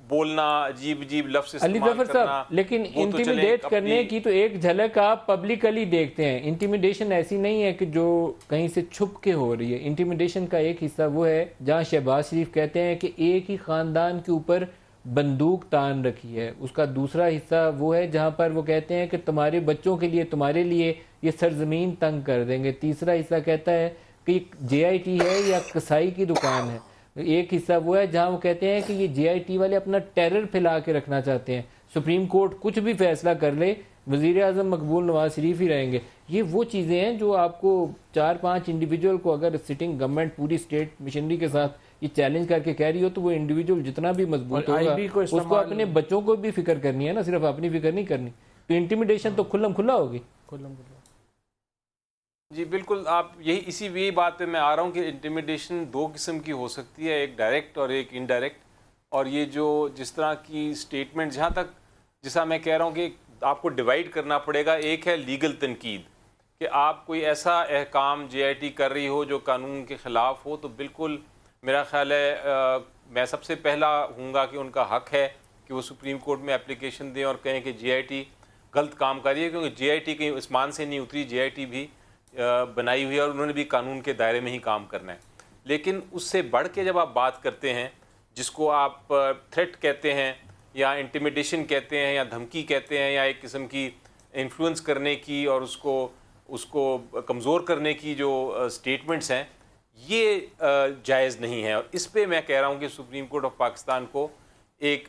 بولنا، عجیب عجیب لفظ علی استعمال ظفر کرنا، صاحب، لیکن انٹیمیڈیٹ کرنے کی تو ایک جھلک آپ پبلکلی دیکھتے ہیں. انٹیمیڈیشن ایسی نہیں ہے کہ جو کہیں سے چھپ کے ہو رہی ہے. انٹیمیڈیشن کا ایک حصہ وہ ہے جہاں شہباز شریف کہتے ہیں کہ ایک ہی خاندان کے اوپر بندوق تان رکھی ہے. اس کا دوسرا حصہ وہ ہے جہاں پر وہ کہتے ہیں کہ تمہارے بچوں کے لیے، تمہارے لیے یہ سرزمین تنگ کر دیں گے. تیسرا حصہ کہتا ہے کہ جے آئی ٹی ہے یا کسائی کی دکان ہے. ایک حصہ وہ ہے جہاں وہ کہتے ہیں کہ یہ جے آئی ٹی والے اپنا ٹیرر پھیلا کے رکھنا چاہتے ہیں. سپریم کورٹ کچھ بھی فیصلہ کر لے، وزیر اعظم مقبول نواز شریف ہی رہیں گے. یہ وہ چیزیں ہیں جو آپ کو 4-5 انڈیویجول کو، اگر سٹنگ گورنمنٹ پوری اسٹیٹ مشنری کے ساتھ یہ چیلنج کر کے کہہ رہی ہو، تو وہ انڈیویجول جتنا بھی مضبوط ہوگا اس کو اپنے بچوں کو بھی فکر کرنی ہے نا، صرف اپنی فکر نہیں کرنی. تو انٹیمیڈیشن تو کھلم کھلا ہوگی. جی بالکل، آپ یہی بات پہ میں آ رہا ہوں کہ انٹیمیڈیشن دو قسم کی ہو سکتی ہے، ایک ڈائریکٹ اور ایک انڈائریکٹ. اور یہ جو جس طرح کی سٹیٹمنٹ، جہاں تک جیسا میں کہہ رہا ہوں کہ آپ کو ڈیوائیڈ کرنا پڑے گا. ایک ہے لیگل تنقید، کہ آپ کوئی ایسا احکام جے آئی ٹی کر رہی ہو جو قانون کے خلاف ہو، تو بالکل میرا خیال ہے میں سب سے پہلا ہوں گا کہ ان کا حق ہے کہ وہ سپریم کورٹ میں اپلیکیشن دیں اور کہیں کہ جے آئی ٹی غلط کام کر رہی ہے، کیونکہ جے آئی ٹی کہیں اسمان سے نہیں اتری. جے آئی ٹی بھی بنائی ہوئی ہے اور انہوں نے بھی قانون کے دائرے میں ہی کام کرنا ہے. لیکن اس سے بڑھ کے جب آپ بات کرتے ہیں، جس کو آپ تھریٹ کہتے ہیں یا انٹیمیڈیشن کہتے ہیں یا دھمکی کہتے ہیں یا ایک قسم کی انفلوئنس کرنے کی اور اس کو کمزور کرنے کی جو سٹیٹمنٹس ہیں، یہ جائز نہیں ہے. اور اس پہ میں کہہ رہا ہوں کہ سپریم کورٹ آف پاکستان کو ایک،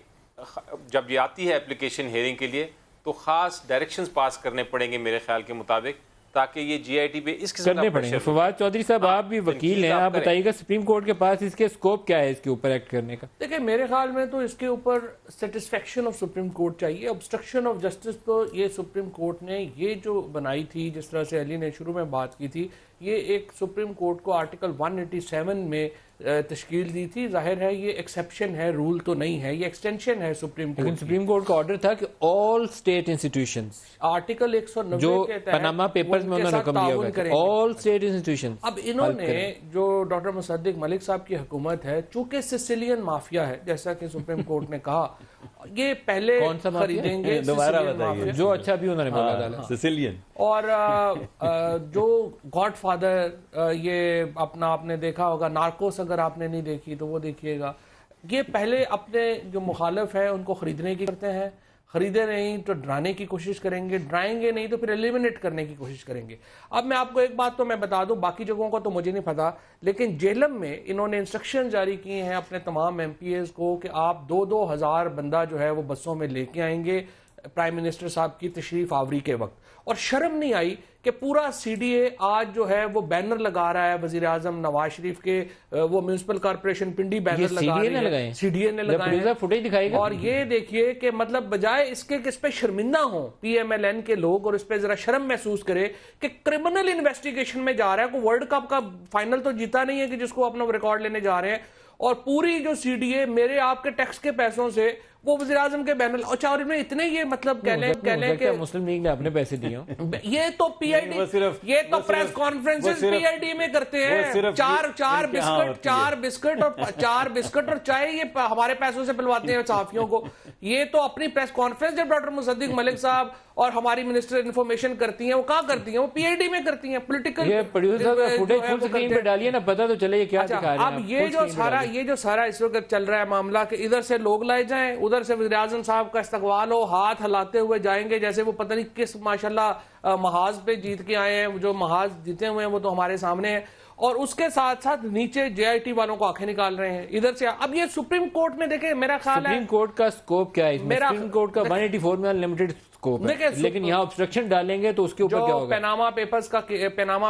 جب یہ آتی ہے اپلیکیشن ہیئرنگ کے لیے، تو خاص ڈائریکشنز پاس کرنے پڑیں گے میرے خیال کے مطابق، تاکہ یہ جی آئی ٹی پہ اس قسم کرنے پڑیں گے. فواد چودھری صاحب، آپ بھی وکیل ہیں، آپ بتائیے گا سپریم کورٹ کے پاس اس کے اسکوپ کیا ہے اس کے اوپر ایکٹ کرنے کا؟ دیکھیں میرے خیال میں تو اس کے اوپر سیٹسفیکشن آف سپریم کورٹ چاہیے. obstruction آف جسٹس تو یہ سپریم کورٹ نے یہ جو بنائی تھی، جس طرح سے علی نے شروع میں بات کی تھی، یہ ایک سپریم کورٹ کو آرٹیکل 187 میں تشکیل دی تھی. ظاہر ہے یہ ایکسیپشن ہے، رول تو نہیں ہے، یہ ایکسٹینشن ہے سپریم کورٹ. لیکن سپریم کورٹ کا آرڈر تھا کہ آل اسٹیٹ انسٹیٹیوشنز، آرٹیکل 190 جو کے تحت پاناما پیپرز میں انہوں نے حکم دیا ہوا، آل اسٹیٹ انسٹیٹیوشنز. اب انہوں نے جو ڈاکٹر مصدق ملک صاحب کی حکومت ہے، چونکہ سسیلین مافیا ہے جیسا کہ سپریم کورٹ نے کہا، یہ پہلے خریدیں گے دوبارہ بتائیے، جو اچھا بھی انہوں نے بولا ڈالا سسیلین. اور جو گاڈ فادر، یہ اپنا آپ نے دیکھا ہوگا، نارکوس اگر آپ نے نہیں دیکھی تو وہ دیکھیے گا. یہ پہلے اپنے جو مخالف ہیں ان کو خریدنے کی کرتے ہیں، خریدے نہیں تو ڈرانے کی کوشش کریں گے، ڈرائیں گے نہیں تو پھر ایلیمنیٹ کرنے کی کوشش کریں گے. اب میں آپ کو ایک بات تو میں بتا دوں، باقی جگہوں کا تو مجھے نہیں پتا، لیکن جیلم میں انہوں نے انسٹرکشن جاری کیے ہیں اپنے تمام ایم پی ایز کو کہ آپ 2,000 بندہ جو ہے وہ بسوں میں لے کے آئیں گے. پرائم منسٹر صاحب کی تشریف آوری کے وقت، اور شرم نہیں آئی کہ پورا سی ڈی اے آج جو ہے وہ بینر لگا رہا ہے وزیر اعظم نواز شریف کے، وہ میونسپل کارپوریشن پنڈی بینر لگا رہی ہے، سی ڈی اے نے لگائے ہیں۔ اور یہ دیکھیے کہ مطلب بجائے اس کے کہ اس پہ شرمندہ ہوں پی ایم ایل این کے لوگ اور اس پہ ذرا شرم محسوس کرے کہ کرمنل انویسٹیگیشن میں جا رہا ہے، کوئی ورلڈ کپ کا فائنل تو جیتا نہیں ہے کہ جس کو اپنا ریکارڈ لینے جا رہے ہیں، اور پوری جو سی ڈی اے میرے آپ کے ٹیکس کے پیسوں سے وہ وزیر اعظم کے بینر، اچھا اور میں اتنے یہ مطلب کہہ لیں کہ مسلم لیگ نے اپنے پیسے دیے ہوں، یہ تو پی آئی ڈی، یہ تو press conferences P I D میں کرتے ہیں، چار بسکٹ اور چائے یہ ہمارے پیسوں سے پلواتے ہیں صحافیوں کو۔ یہ تو اپنی پریس کانفرنس جب ڈاکٹر مصدق ملک صاحب اور ہماری منسٹر انفارمیشن کرتی ہیں، وہ کہاں کرتی ہیں؟ وہ پی آئی ڈی میں کرتی ہیں، پولیٹیکل۔ یہ پروڈیوسر کا فوٹیج فل سکرین پہ ڈالیے نا، پتہ تو چلے یہ کیا دکھا رہے ہیں۔ اب یہ جو سارا اس وقت چل رہا ہے معاملہ کہ ادھر سے لوگ لائے جائیں، ادھر سے وزیر اعظم صاحب کا استقبال ہو، ہاتھ ہلاتے ہوئے جائیں گے جیسے وہ پتہ نہیں کس ماشاءاللہ محاذ پہ جیت کے آئے ہیں، جو محاذ جیتے ہوئے ہیں وہ تو ہمارے سامنے ہیں، اور اس کے ساتھ ساتھ نیچے جے آئی ٹی والوں کو آنکھیں نکال رہے ہیں ادھر سے۔ اب یہ سپریم کورٹ میں دیکھیں، میرا خیال ہے سپریم کورٹ کا سکوپ کیا ہے؟ سپریم کورٹ کا 184 میں انلمیٹڈ سکوپ ہے، لیکن یہاں obstruction ڈالیں گے تو اس کے اوپر کیا ہوگا؟ پیناما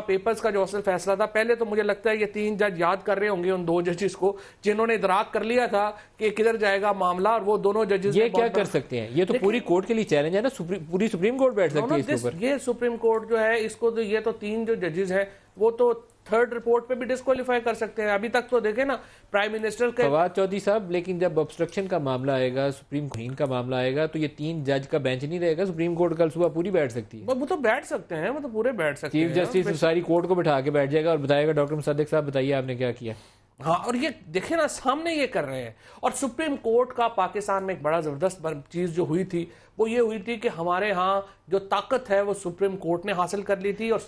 پیپرز کا جو اصل فیصلہ تھا، پہلے تو مجھے لگتا ہے یہ 3 جج یاد کر رہے ہوں گے ان 2 ججز کو جنہوں نے ادراک کر لیا تھا کہ کدھر جائے گا معاملہ، اور وہ دونوں ججز یہ کیا کر سکتے ہیں؟ یہ تو پوری کورٹ کے لیے چیلنج ہے نا، پوری سپریم کورٹ بیٹھ سکتی ہے اس کے اوپر۔ یہ سپریم کورٹ جو ہے اس کو تو یہ تو 3 جو ججز ہیں وہ تو تھرڈ رپورٹ پہ بھی ڈسکوالیفائی کر سکتے ہیں۔ ابھی تک تو دیکھیں نا پرائم منسٹر کے فواد چودھری صاحب، لیکن جب obstruction کا معاملہ آئے گا، سپریم کورٹ کا معاملہ آئے گا تو یہ 3 جج کا بینچ نہیں رہے گا، سپریم کورٹ کل صبح پوری بیٹھ سکتی ہے۔ وہ تو بیٹھ سکتے ہیں، وہ تو پورے بیٹھ سکتے ہیں، چیف جسٹس ساری کورٹ کو بٹھا کے بیٹھ جائے گا اور بتائے گا ڈاکٹر مصدق صاحب بتائیے آپ نے کیا کیا۔ ہاں، اور یہ دیکھیں نا سامنے یہ کر رہے ہیں۔ اور سپریم کورٹ کا پاکستان میں ایک بڑا زبردست چیز جو ہوئی تھی وہ یہ ہوئی تھی کہ ہمارے ہاں جو طاقت ہے وہ سپریم کورٹ نے حاصل کر لی تھی، اور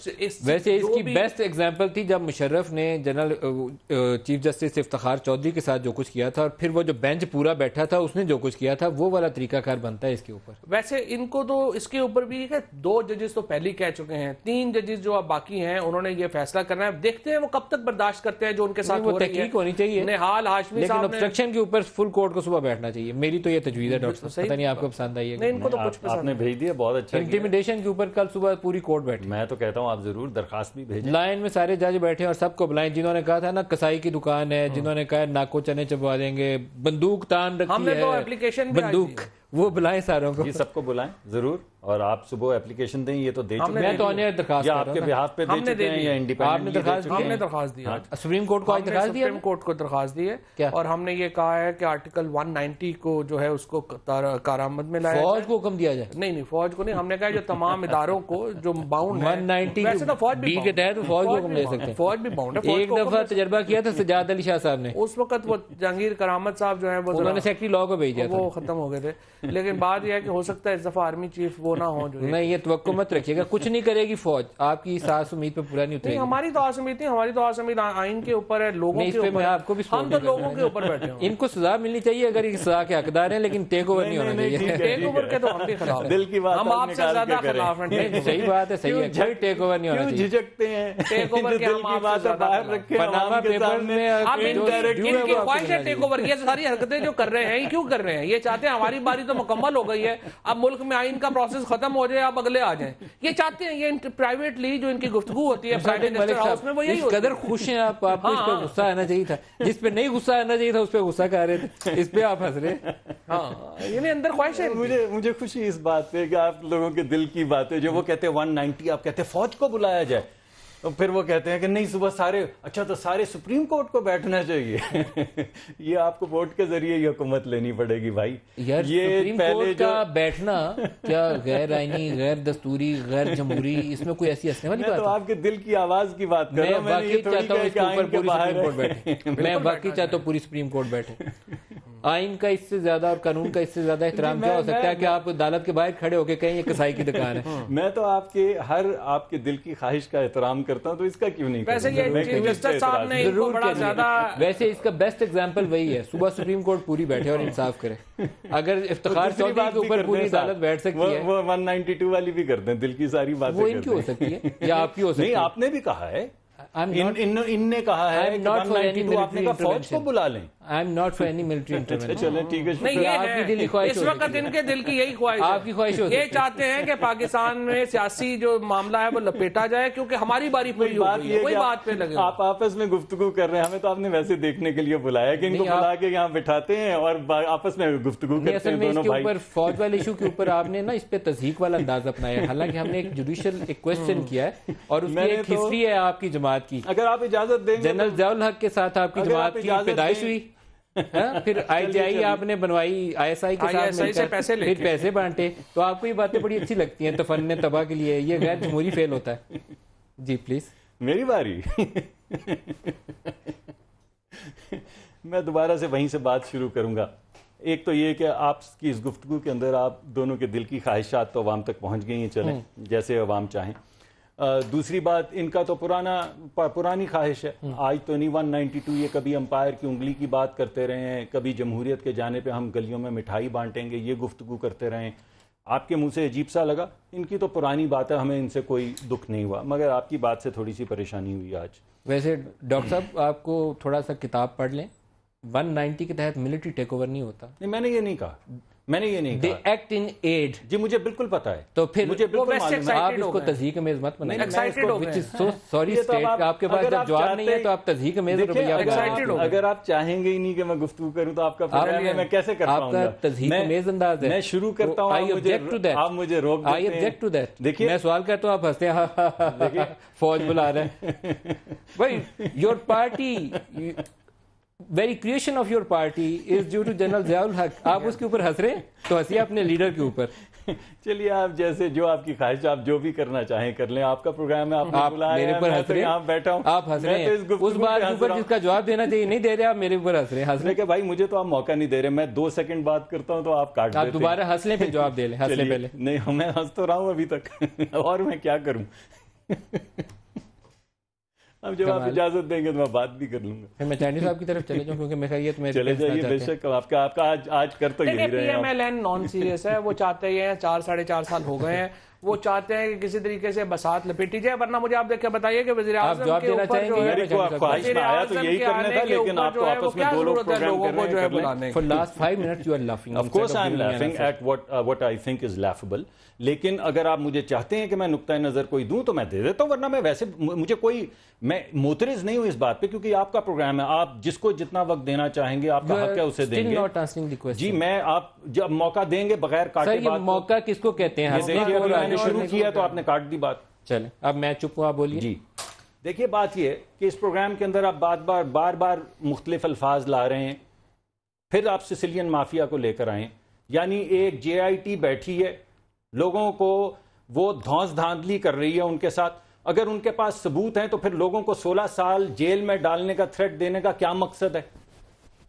ویسے اس کی بیسٹ ایگزامپل تھی جب مشرف نے general chief justice Iftikhar Chaudhry کے ساتھ جو کچھ کیا تھا، اور پھر وہ جو بینچ پورا بیٹھا تھا اس نے جو کچھ کیا تھا، وہ والا طریقہ کار بنتا ہے اس کے اوپر۔ ویسے ان کو تو اس کے اوپر بھی 2 ججز تو پہلے کہہ چکے ہیں، 3 ججز جو اب باقی ہیں انہوں نے یہ فیصلہ کرنا ہے، دیکھتے ہیں وہ کب تک برداشت کرتے ہیں جو ان کے ساتھ ہو رہی ہے۔ تحقیق ہونی چاہیے، نہال ہاشمی صاحب لیکن obstruction کے اوپر فل کورٹ کو صبح بیٹھنا چاہیے، میری تو یہ تجویز ہے ڈاکٹر صاحب، پتہ نہیں آپ کو پسند آئی ہے؟ نہیں، ان کو تو کچھ آپ نے بھیج دیا، بہت اچھا۔ انٹیمیڈیشن کے اوپر کل صبح پوری کورٹ بیٹھی۔ میں تو کہتا ہوں آپ ضرور درخواست بھی بھیجیں، لائن میں سارے جج بیٹھے اور سب کو بلائیں، جنہوں نے کہا تھا نا کسائی کی دکان ہے، جنہوں نے کہا ناکو چنے چبوا دیں گے، بندوق تان رکھی ہے، بندوق، وہ بلائیں ساروں کو، یہ سب کو بلائیں ضرور، اور آپ صبح اپلیکیشن دیں، یہ تو دے چکے ہیں، میں تو انہیں درخواست یا آپ کے بہاف پہ دے چکے ہیں یا انڈیپینڈنٹ ہم نے درخواست دی، سپریم کورٹ کو درخواست دی، سپریم کورٹ کو درخواست دی ہے، اور ہم نے یہ کہا ہے کہ آرٹیکل 190 کو جو ہے اس کو کارآمد میں لایا، فوج کو حکم دیا جائے۔ نہیں فوج کو نہیں، ہم نے کہا جو تمام اداروں کو جو باؤنڈ ہے 190 ویسے تو فوج بھی کے تحت فوج کو حکم لے سکتے ہیں، فوج بھی باؤنڈ ہے۔ ایک دفعہ تجربہ کیا تھا سجاد علی شاہ صاحب نے، اس وقت وہ جہانگیر کرامت صاحب جو ہیں انہوں نے سیکٹری لاء کو بھیجا تھا، وہ ختم ہو گئے تھے، لیکن بات یہ ہے کہ ہو سکتا ہے اس دفعہ آرمی چیف وہ نہ ہو جو نہیں، یہ توقع مت رکھیے گا، کچھ نہیں کرے گی فوج، آپ کی ساس امید پہ پورا نہیں اترے گی۔ ہماری تو آس امید نہیں، ہماری تو آس امید آئین کے اوپر ہے، لوگوں کے اوپر، ہم تو لوگوں کے اوپر بیٹھے ہیں۔ ان کو سزا ملنی چاہیے اگر یہ سزا کے حقدار ہیں، لیکن ٹیک اوور نہیں ہونا چاہیے، ٹیک اوور کے تو ہم بھی خلاف ہیں، دل کی بات ہم آپ سے زیادہ خلاف ہیں۔ صحیح بات ہے، صحیح ہے، کوئی ٹیک اوور نہیں ہونا چاہیے، جھجکتے ہیں، ٹیک اوور کے ہم آپ سے زیادہ رکھیں، پاناما پیپر میں اب ان کی خواہش ہے ٹیک اوور، یہ ساری حرکتیں جو کر رہے ہیں یہ کیوں کر رہے ہیں؟ یہ چاہتے ہیں ہماری باری تو مکمل ہو گئی ہے، اب ملک میں آئین کا پروسیس ختم ہو جائے، اب اگلے آ جائیں، یہ چاہتے ہیں، یہ پرائیویٹلی جو ان کی گفتگو ہوتی ہے پرائم منسٹر ہاؤس میں وہ یہی ہوتی ہے۔ اس قدر خوش ہیں آپ کو اس پہ غصہ آنا چاہیے تھا، جس پہ نہیں غصہ آنا چاہیے تھا اس پہ غصہ کر رہے تھے، اس پہ آپ ہنس رہے ہیں۔ ہاں، یعنی اندر خواہش ہے۔ مجھے خوشی اس بات پہ کہ آپ لوگوں کے دل کی باتیں جو وہ کہتے ہیں 190، آپ کہتے ہیں فوج کو بلایا جائے، پھر وہ کہتے ہیں کہ نہیں صبح سارے، اچھا تو سارے سپریم کورٹ کو بیٹھنا چاہیے۔ یہ آپ کو ووٹ کے ذریعے یہ حکومت لینی پڑے گی بھائی۔ یار سپریم کورٹ کا بیٹھنا کیا غیر آئینی، غیر دستوری، غیر جمہوری، اس میں کوئی ایسی ہنسنے والی بات ہے؟ میں تو آپ کے دل کی آواز کی بات کر رہا ہوں، میں واقعی چاہتا ہوں اس کے اوپر پوری سپریم کورٹ بیٹھے، میں واقعی چاہتا ہوں پوری سپریم کورٹ بیٹھے۔ آئین کا اس سے زیادہ اور قانون کا اس سے زیادہ احترام کیا ہو سکتا ہے کہ آپ عدالت کے باہر کھڑے ہو کے کہیں یہ کسائی کی دکان ہے؟ میں تو آپ کے ہر آپ کے دل کی خواہش کا احترام کرتا ہوں، تو اس کا کیوں نہیں؟ ویسے یہ چیف جسٹس صاحب نے ان کو بڑا زیادہ، ویسے اس کا بیسٹ ایگزامپل وہی ہے، صبح سپریم کورٹ پوری بیٹھے اور انصاف کرے۔ اگر افتخار چودھری کے اوپر پوری عدالت بیٹھ سکتی ہے، وہ 192 والی بھی کرتے ہیں، دل کی ساری باتیں وہ ان کی ہو سکتی ہے یا آپ کی ہو سکتی ہے؟ نہیں، آپ نے بھی کہا ہے، ان نے کہا ہے کہ 192 آپ نے کہا فوج کو بلا لیں، I am not for any military intervention. چلیں ٹھیک ہے. نہیں، یہ آپ کی دلی خواہش اس وقت ان کے دل کی یہی خواہش ہے. آپ کی خواہش ہو یہ چاہتے ہیں کہ پاکستان میں سیاسی جو معاملہ ہے وہ لپیٹا جائے کیونکہ ہماری باری پوری ہو گئی ہے. کوئی بات پہ لگے. آپ آپس میں گفتگو کر رہے ہیں, ہمیں تو آپ نے ویسے دیکھنے کے لیے بلایا کہ ان کو بلا کے یہاں بٹھاتے ہیں اور آپس میں گفتگو کرتے ہیں دونوں بھائی. فوج والے ایشو کے اوپر آپ نے نا اس پہ تضحیق والا انداز اپنایا ہے, حالانکہ ہم نے ایک جوڈیشل ایک کوسچن کیا ہے اور اس کی ایک ہسٹری ہے آپ کی جماعت کی. اگر آپ اجازت دیں گے, جنرل ضیاء الحق کے ساتھ آپ کی جماعت کی پیدائش ہوئی, پھر آئی جے آئی آپ نے بنوائی آئی ایس آئی کے ساتھ مل کر, پھر پیسے بانٹے, تو آپ کو یہ باتیں بڑی اچھی لگتی ہیں تفن تباہ کے لیے. یہ غیر جمہوری فیل ہوتا ہے. جی پلیز میری باری. میں دوبارہ سے وہیں سے بات شروع کروں گا. ایک تو یہ کہ آپ کی اس گفتگو کے اندر آپ دونوں کے دل کی خواہشات تو عوام تک پہنچ گئی ہیں, چلیں جیسے عوام چاہیں. دوسری بات, ان کا تو پرانی خواہش ہے, آج تو نہیں 192, یہ کبھی امپائر کی انگلی کی بات کرتے رہے ہیں, کبھی جمہوریت کے جانے پہ ہم گلیوں میں مٹھائی بانٹیں گے, یہ گفتگو کرتے رہے ہیں. آپ کے منہ سے عجیب سا لگا, ان کی تو پرانی بات ہے, ہمیں ان سے کوئی دکھ نہیں ہوا, مگر آپ کی بات سے تھوڑی سی پریشانی ہوئی آج. ویسے ڈاکٹر صاحب آپ کو تھوڑا سا کتاب پڑھ لیں, 190 کے تحت ملٹری ٹیک اوور نہیں ہوتا. نہیں, میں نے یہ نہیں کہا, میں نے یہ نہیں دے کہا. Act in add. جی مجھے بالکل پتا ہے, تو پھر مجھے بالکل معلوم ہے. آپ اس کو تضحیک امیز مت بنائیں. سوری یہ تو اسٹیٹ, آپ کے پاس جب جواب نہیں ہے تو آپ تضحیک امیز رویہ اپنا. اگر آپ چاہیں گے ہی نہیں کہ میں گفتگو کروں تو آپ کا پروگرام ہے, میں کیسے کر پاؤں گا. آپ کا تضحیک امیز انداز ہے. میں شروع کرتا ہوں, آپ مجھے روک دیتے ہیں. I object to that. دیکھیے میں سوال کرتا ہوں, آپ ہنستے ہیں, فوج بلا رہے ہیں. بھائی your party, very creation of your party is due to General Zia ul Haq. آپ اس کے اوپر ہنس رہے ہیں تو ہنسیے اپنے لیڈر کے اوپر. چلیے آپ جیسے جو آپ کی خواہش, آپ جو بھی کرنا چاہیں کر لیں, آپ کا پروگرام ہے, آپ نے بلایا ہے, میں تو یہاں بیٹھا ہوں, آپ ہنس رہے ہیں. اس بات کے اوپر جس کا جواب دینا چاہیے نہیں دے رہے, آپ میرے اوپر ہنس رہے ہیں. ہنسنے کہ بھائی مجھے تو آپ موقع نہیں دے رہے, میں 2 سیکنڈ بات کرتا ہوں تو آپ کاٹ دیتے ہیں. آپ دوبارہ ہنس لیں پھر جواب دے لیں, ہنس لیں پہلے. نہیں, میں ہنس تو رہا ہوں ابھی تک, اور میں کیا کروں. اب جب آپ اجازت دیں گے تو میں بات بھی کر لوں گا. پھر میں چینی صاحب کی طرف چلے جاؤں, کیونکہ میں خیریت میں چلے جائیے. بے شک آپ کا آج کر تو یہی رہے ہیں. P M L N non serious ہے, وہ چاہتے ہیں 4-4.5 سال ہو گئے ہیں, وہ چاہتے ہیں کہ کسی طریقے سے بسات لپیٹی جائے, ورنہ مجھے آپ دیکھ کے بتائیے کہ وزیر اعظم کے اوپر جو ہے خواہش میں آیا تو یہی کرنے تھا, لیکن آپ تو آپس میں 2 لوگ پروگرام کر رہے ہیں. For last 5 minutes you are laughing. Of course I am laughing at what I think is laughable. لیکن اگر آپ مجھے چاہتے ہیں کہ میں نقطۂ نظر کوئی دوں تو میں دے دیتا ہوں, ورنہ میں ویسے مجھے کوئی, میں معترض نہیں ہوں اس بات پہ, کیونکہ آپ کا پروگرام ہے, آپ جس کو جتنا وقت دینا چاہیں گے آپ کا حق ہے اسے دیں گے. جی میں, آپ جب موقع دیں گے بغیر کاٹے بات. موقع کس کو کہتے ہیں؟ میں نے شروع کیا تو آپ نے کاٹ دی بات. چلیں اب میں چپ ہوں, آپ بولیے. جی دیکھیے, بات یہ کہ اس پروگرام کے اندر آپ بار بار مختلف الفاظ لا رہے ہیں, پھر آپ سسیلین مافیا کو لے کر آئیں. یعنی ایک جے آئی ٹی بیٹھی ہے, لوگوں کو وہ دھونس دھاندلی کر رہی ہے ان کے ساتھ. اگر ان کے پاس ثبوت ہیں تو پھر لوگوں کو 16 سال جیل میں ڈالنے کا تھریٹ دینے کا کیا مقصد ہے؟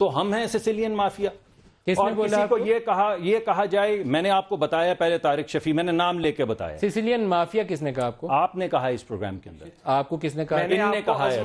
تو ہم ہیں سسیلین مافیا. اور کسی کو یہ کہا جائے, میں نے آپ کو بتایا پہلے, طارق شفیع, میں نے نام لے کے بتایا. سسیلین مافیا کس نے کہا آپ کو؟ آپ نے کہا اس پروگرام کے اندر. آپ کو کس نے کہا؟ ان نے کہا ہے,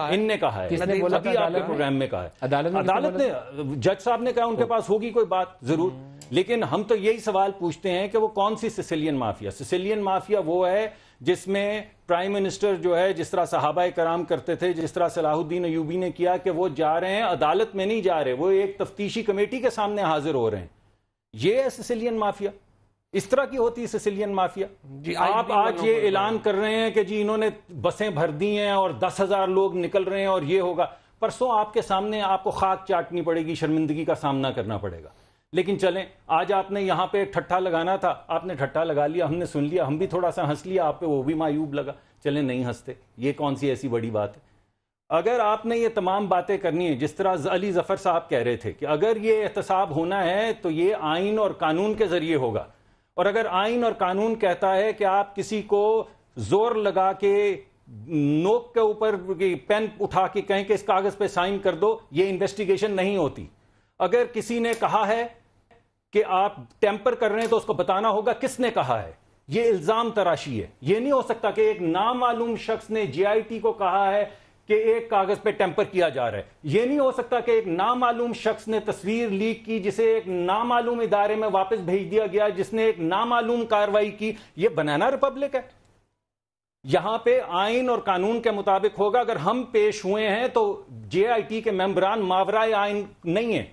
ان نے کہا ہے. کس نے بولا؟ ابھی آپ کے پروگرام میں کہا ہے. عدالت نے, جج صاحب نے کہا ان کے پاس ہوگی کوئی بات ضرور, لیکن ہم تو یہی سوال پوچھتے ہیں کہ وہ کون سی سسیلین مافیا؟ سسیلین مافیا وہ ہے جس میں پرائم منسٹر جو ہے, جس طرح صحابہ کرام کرتے تھے, جس طرح صلاح الدین ایوبی نے کیا, کہ وہ جا رہے ہیں عدالت میں نہیں جا رہے, وہ ایک تفتیشی کمیٹی کے سامنے حاضر ہو رہے ہیں. یہ ہے سسیلین مافیا. اس طرح کی ہوتی ہے سسیلین مافیا. آپ آج یہ اعلان کر رہے ہیں کہ جی انہوں نے بسیں بھر دی ہیں اور 10,000 لوگ نکل رہے ہیں اور یہ ہوگا. پرسوں آپ کے سامنے آپ کو خاک چاٹنی پڑے گی, شرمندگی کا سامنا کرنا پڑے گا. لیکن چلیں, آج آپ نے یہاں پہ ٹھٹھا لگانا تھا, آپ نے ٹھٹھا لگا لیا, ہم نے سن لیا, ہم بھی تھوڑا سا ہنس لیا, آپ پہ وہ بھی معیوب لگا. چلیں نہیں ہنستے, یہ کون سی ایسی بڑی بات ہے؟ اگر آپ نے یہ تمام باتیں کرنی ہے, جس طرح علی ظفر صاحب کہہ رہے تھے کہ اگر یہ احتساب ہونا ہے تو یہ آئین اور قانون کے ذریعے ہوگا, اور اگر آئین اور قانون کہتا ہے کہ آپ کسی کو زور لگا کے نوک کے اوپر پین اٹھا کے کہیں کہ اس کاغذ پہ سائن کر دو, یہ انویسٹیگیشن نہیں ہوتی. اگر کسی نے کہا ہے کہ آپ ٹیمپر کر رہے ہیں تو اس کو بتانا ہوگا کس نے کہا ہے. یہ الزام تراشی ہے. یہ نہیں ہو سکتا کہ ایک نامعلوم شخص نے جے آئی ٹی کو کہا ہے کہ ایک کاغذ پہ ٹیمپر کیا جا رہا ہے. یہ نہیں ہو سکتا کہ ایک نامعلوم شخص نے تصویر لیک کی, جسے ایک نامعلوم ادارے میں واپس بھیج دیا گیا, جس نے ایک نامعلوم کاروائی کی. یہ بنانا ریپبلک ہے. یہاں پہ آئین اور قانون کے مطابق ہوگا. اگر ہم پیش ہوئے ہیں تو جے آئی ٹی کے ممبران ماورائے آئین نہیں ہیں,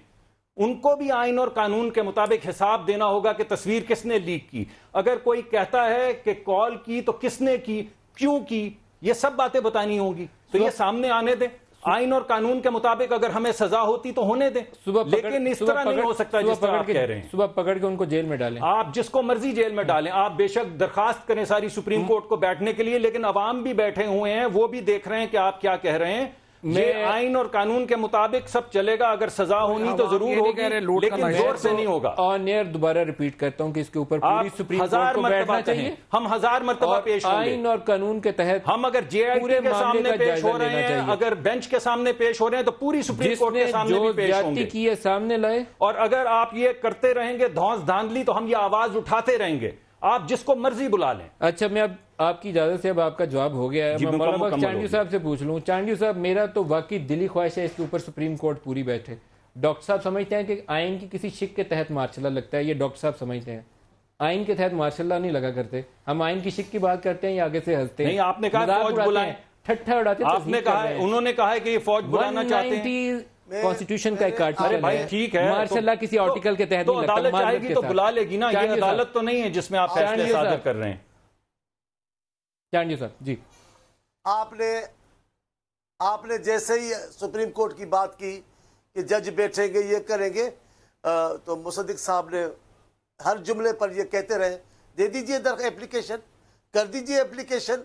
ان کو بھی آئین اور قانون کے مطابق حساب دینا ہوگا کہ تصویر کس نے لیک کی. اگر کوئی کہتا ہے کہ کال کی تو کس نے کی, کیوں کی, یہ سب باتیں بتانی ہوگی. تو یہ سامنے آنے دیں. آئین اور قانون کے مطابق اگر ہمیں سزا ہوتی تو ہونے دیں, لیکن اس طرح نہیں ہو سکتا جس طرح آپ کہہ رہے ہیں. صبح پکڑ کے ان کو جیل میں ڈالیں, آپ جس کو مرضی جیل میں ڈالیں. آپ بے شک درخواست کریں ساری سپریم کورٹ کو بیٹھنے کے لیے, لیکن عوام بھی بیٹھے ہوئے ہیں, وہ بھی دیکھ رہے ہیں کہ آپ کیا کہہ رہے ہیں. یہ آئین اور قانون کے مطابق سب چلے گا. اگر سزا ہونی تو ضرور ہوگی, لیکن زور سے نہیں ہوگا. آن ایئر دوبارہ ریپیٹ کرتا ہوں کہ اس کے اوپر پوری سپریم کورٹ کو بیٹھنا چاہیے. ہم 1000 مرتبہ پیش ہوں گے. آئین اور قانون کے تحت ہم اگر جے آئی ٹی کے سامنے پیش ہو رہے ہیں, اگر بینچ کے سامنے پیش ہو رہے ہیں, تو پوری سپریم کورٹ کے سامنے بھی پیش ہوں گے. کی سامنے لائے, اور اگر آپ یہ کرتے رہیں گے دھونس دھاندلی, تو ہم یہ آواز اٹھاتے رہیں گے. آپ جس کو مرضی بلا لیں. اچھا, میں اب آپ کی اجازت سے اب آپ کا جواب ہو گیا ہے. میں مولانا چانڈیو صاحب سے پوچھ لوں. چانڈیو صاحب, میرا تو واقعی دلی خواہش ہے اس کے اوپر سپریم کورٹ پوری بیٹھے. ڈاکٹر صاحب سمجھتے ہیں کہ آئین کی کسی شک کے تحت مارشل لا لگتا ہے, یہ ڈاکٹر صاحب سمجھتے ہیں آئین کے تحت مارشل لا نہیں لگا کرتے. ہم آئین کی شک کی بات کرتے ہیں یا آگے سے ہنستے ہیں. نہیں, آپ نے کہا فوج بلائیں, ٹھٹھا اڑاتے ہیں. آپ نے کہا, انہوں نے کہا ہے کہ یہ فوج بلانا چاہتے ہیں. کانسٹیٹیوشن کا ایک آرٹیکل ہے, ٹھیک ہے, مارشل لا کسی آرٹیکل کے تحت نہیں لگتا. عدالت چاہے گی تو بلا لے گی نا. یہ عدالت تو نہیں ہے جس میں آپ فیصلے صادر کر رہے ہیں. چانڈیو صاحب جی, آپ نے جیسے ہی سپریم کورٹ کی بات کی کہ جج بیٹھیں گے, یہ کریں گے, تو مصدق صاحب نے ہر جملے پر یہ کہتے رہے, دے دیجئے اپلیکیشن, کر دیجئے اپلیکیشن.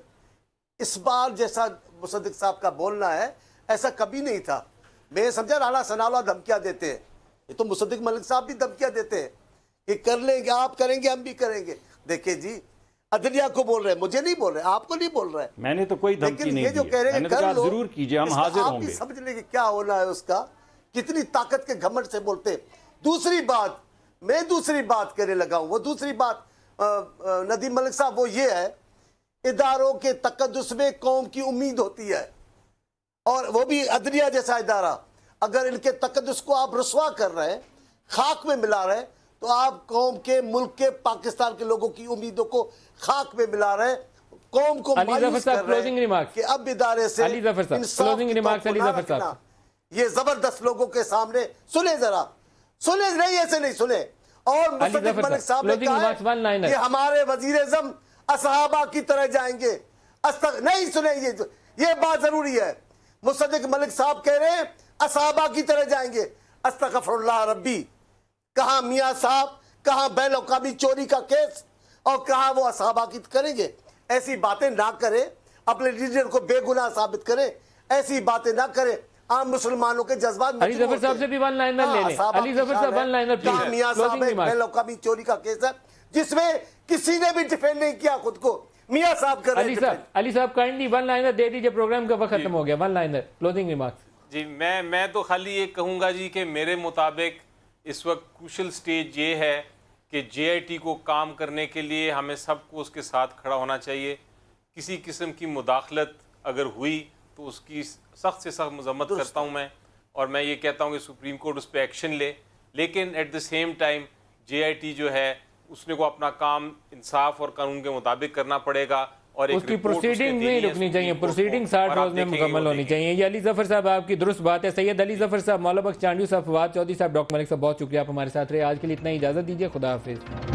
اس بار جیسا مصدق صاحب کا بولنا ہے ایسا کبھی نہیں تھا. میں سمجھا رانا ثناءاللہ دھمکیاں دیتے ہیں, یہ تو مصدق ملک صاحب بھی دھمکیاں دیتے ہیں کہ کر لیں گے, آپ کریں گے, ہم بھی کریں گے. دیکھیں جی, عدلیہ کو بول رہے ہیں, مجھے نہیں بول رہے, آپ کو نہیں بول رہے. میں نے تو کوئی دھمکی نہیں دی, میں نے کہا ضرور کیجئے, ہم حاضر ہوں گے. آپ سمجھ لیں کہ کیا ہونا ہے اس کا, کتنی طاقت کے گھمنڈ سے بولتے. دوسری بات, میں دوسری بات کرنے لگا ہوں, وہ دوسری بات ندیم ملک صاحب, وہ یہ ہے اداروں کے تقدس میں قوم کی امید ہوتی ہے, اور وہ بھی عدلیہ جیسا ادارہ. اگر ان کے تقدس کو آپ رسوا کر رہے ہیں, خاک میں ملا رہے ہیں, تو آپ قوم کے, ملک کے, پاکستان کے لوگوں کی امیدوں کو خاک میں ملا رہے ہیں, قوم کو مایوس کر رہے ہیں کہ اب ادارے سے انصاف کی توقع نہ رکھنا. یہ زبردست لوگوں کے سامنے سنیں, ذرا سنیں, نہیں ایسے نہیں سنیں. اور مصدق ملک صاحب نے کہا ہے کہ ہمارے وزیر اعظم اصحابہ کی طرح جائیں گے. نہیں سنیں, یہ بات ضروری ہے. مصدق ملک صاحب کہہ رہے ہیں اصحابہ کی طرح جائیں گے. استغفر اللہ ربی, کہاں میاں صاحب, کہاں بین الاقوامی چوری کا کیس, اور کہاں وہ اصحابہ کی کریں گے. ایسی باتیں نہ کریں, اپنے لیڈر کو بے گناہ ثابت کریں, ایسی باتیں نہ کریں. عام مسلمانوں کے جذبات علی ظفر صاحب سے بھی ون لائنر لے لیں. علی ظفر صاحب ون لائنر پلیز. میاں صاحب بین الاقوامی چوری کا کیس ہے جس میں کسی نے بھی ڈیفینڈ نہیں کیا خود کو, میاں صاحب کر رہے ہیں. علی صاحب کائنڈلی ون لائنر دے دیجئے, پروگرام کا وقت ختم ہو گیا. One liner closing remarks. جی, میں تو خالی یہ کہوں گا جی کہ میرے مطابق اس وقت کروشل سٹیج یہ ہے کہ جے آئی ٹی کو کام کرنے کے لیے ہمیں سب کو اس کے ساتھ کھڑا ہونا چاہیے. کسی قسم کی مداخلت اگر ہوئی تو اس کی سخت سے سخت مذمت کرتا ہوں میں, اور میں یہ کہتا ہوں کہ سپریم کورٹ اس پہ ایکشن لے. لیکن at the same time J I T جو ہے اس نے کو اپنا کام انصاف اور قانون کے مطابق کرنا پڑے گا, اور اس کی پروسیڈنگ نہیں رکنی چاہیے. پروسیڈنگ 60 روز میں مکمل ہونی چاہیے. یہ علی ظفر صاحب آپ کی درست بات ہے. سید علی ظفر صاحب, مولا بخش چانڈیو صاحب, فواد چودھری صاحب, ڈاکٹر ملک صاحب, بہت شکریہ آپ ہمارے ساتھ رہے. آج کے لیے اتنا ہی اجازت دیجیے. خدا حافظ.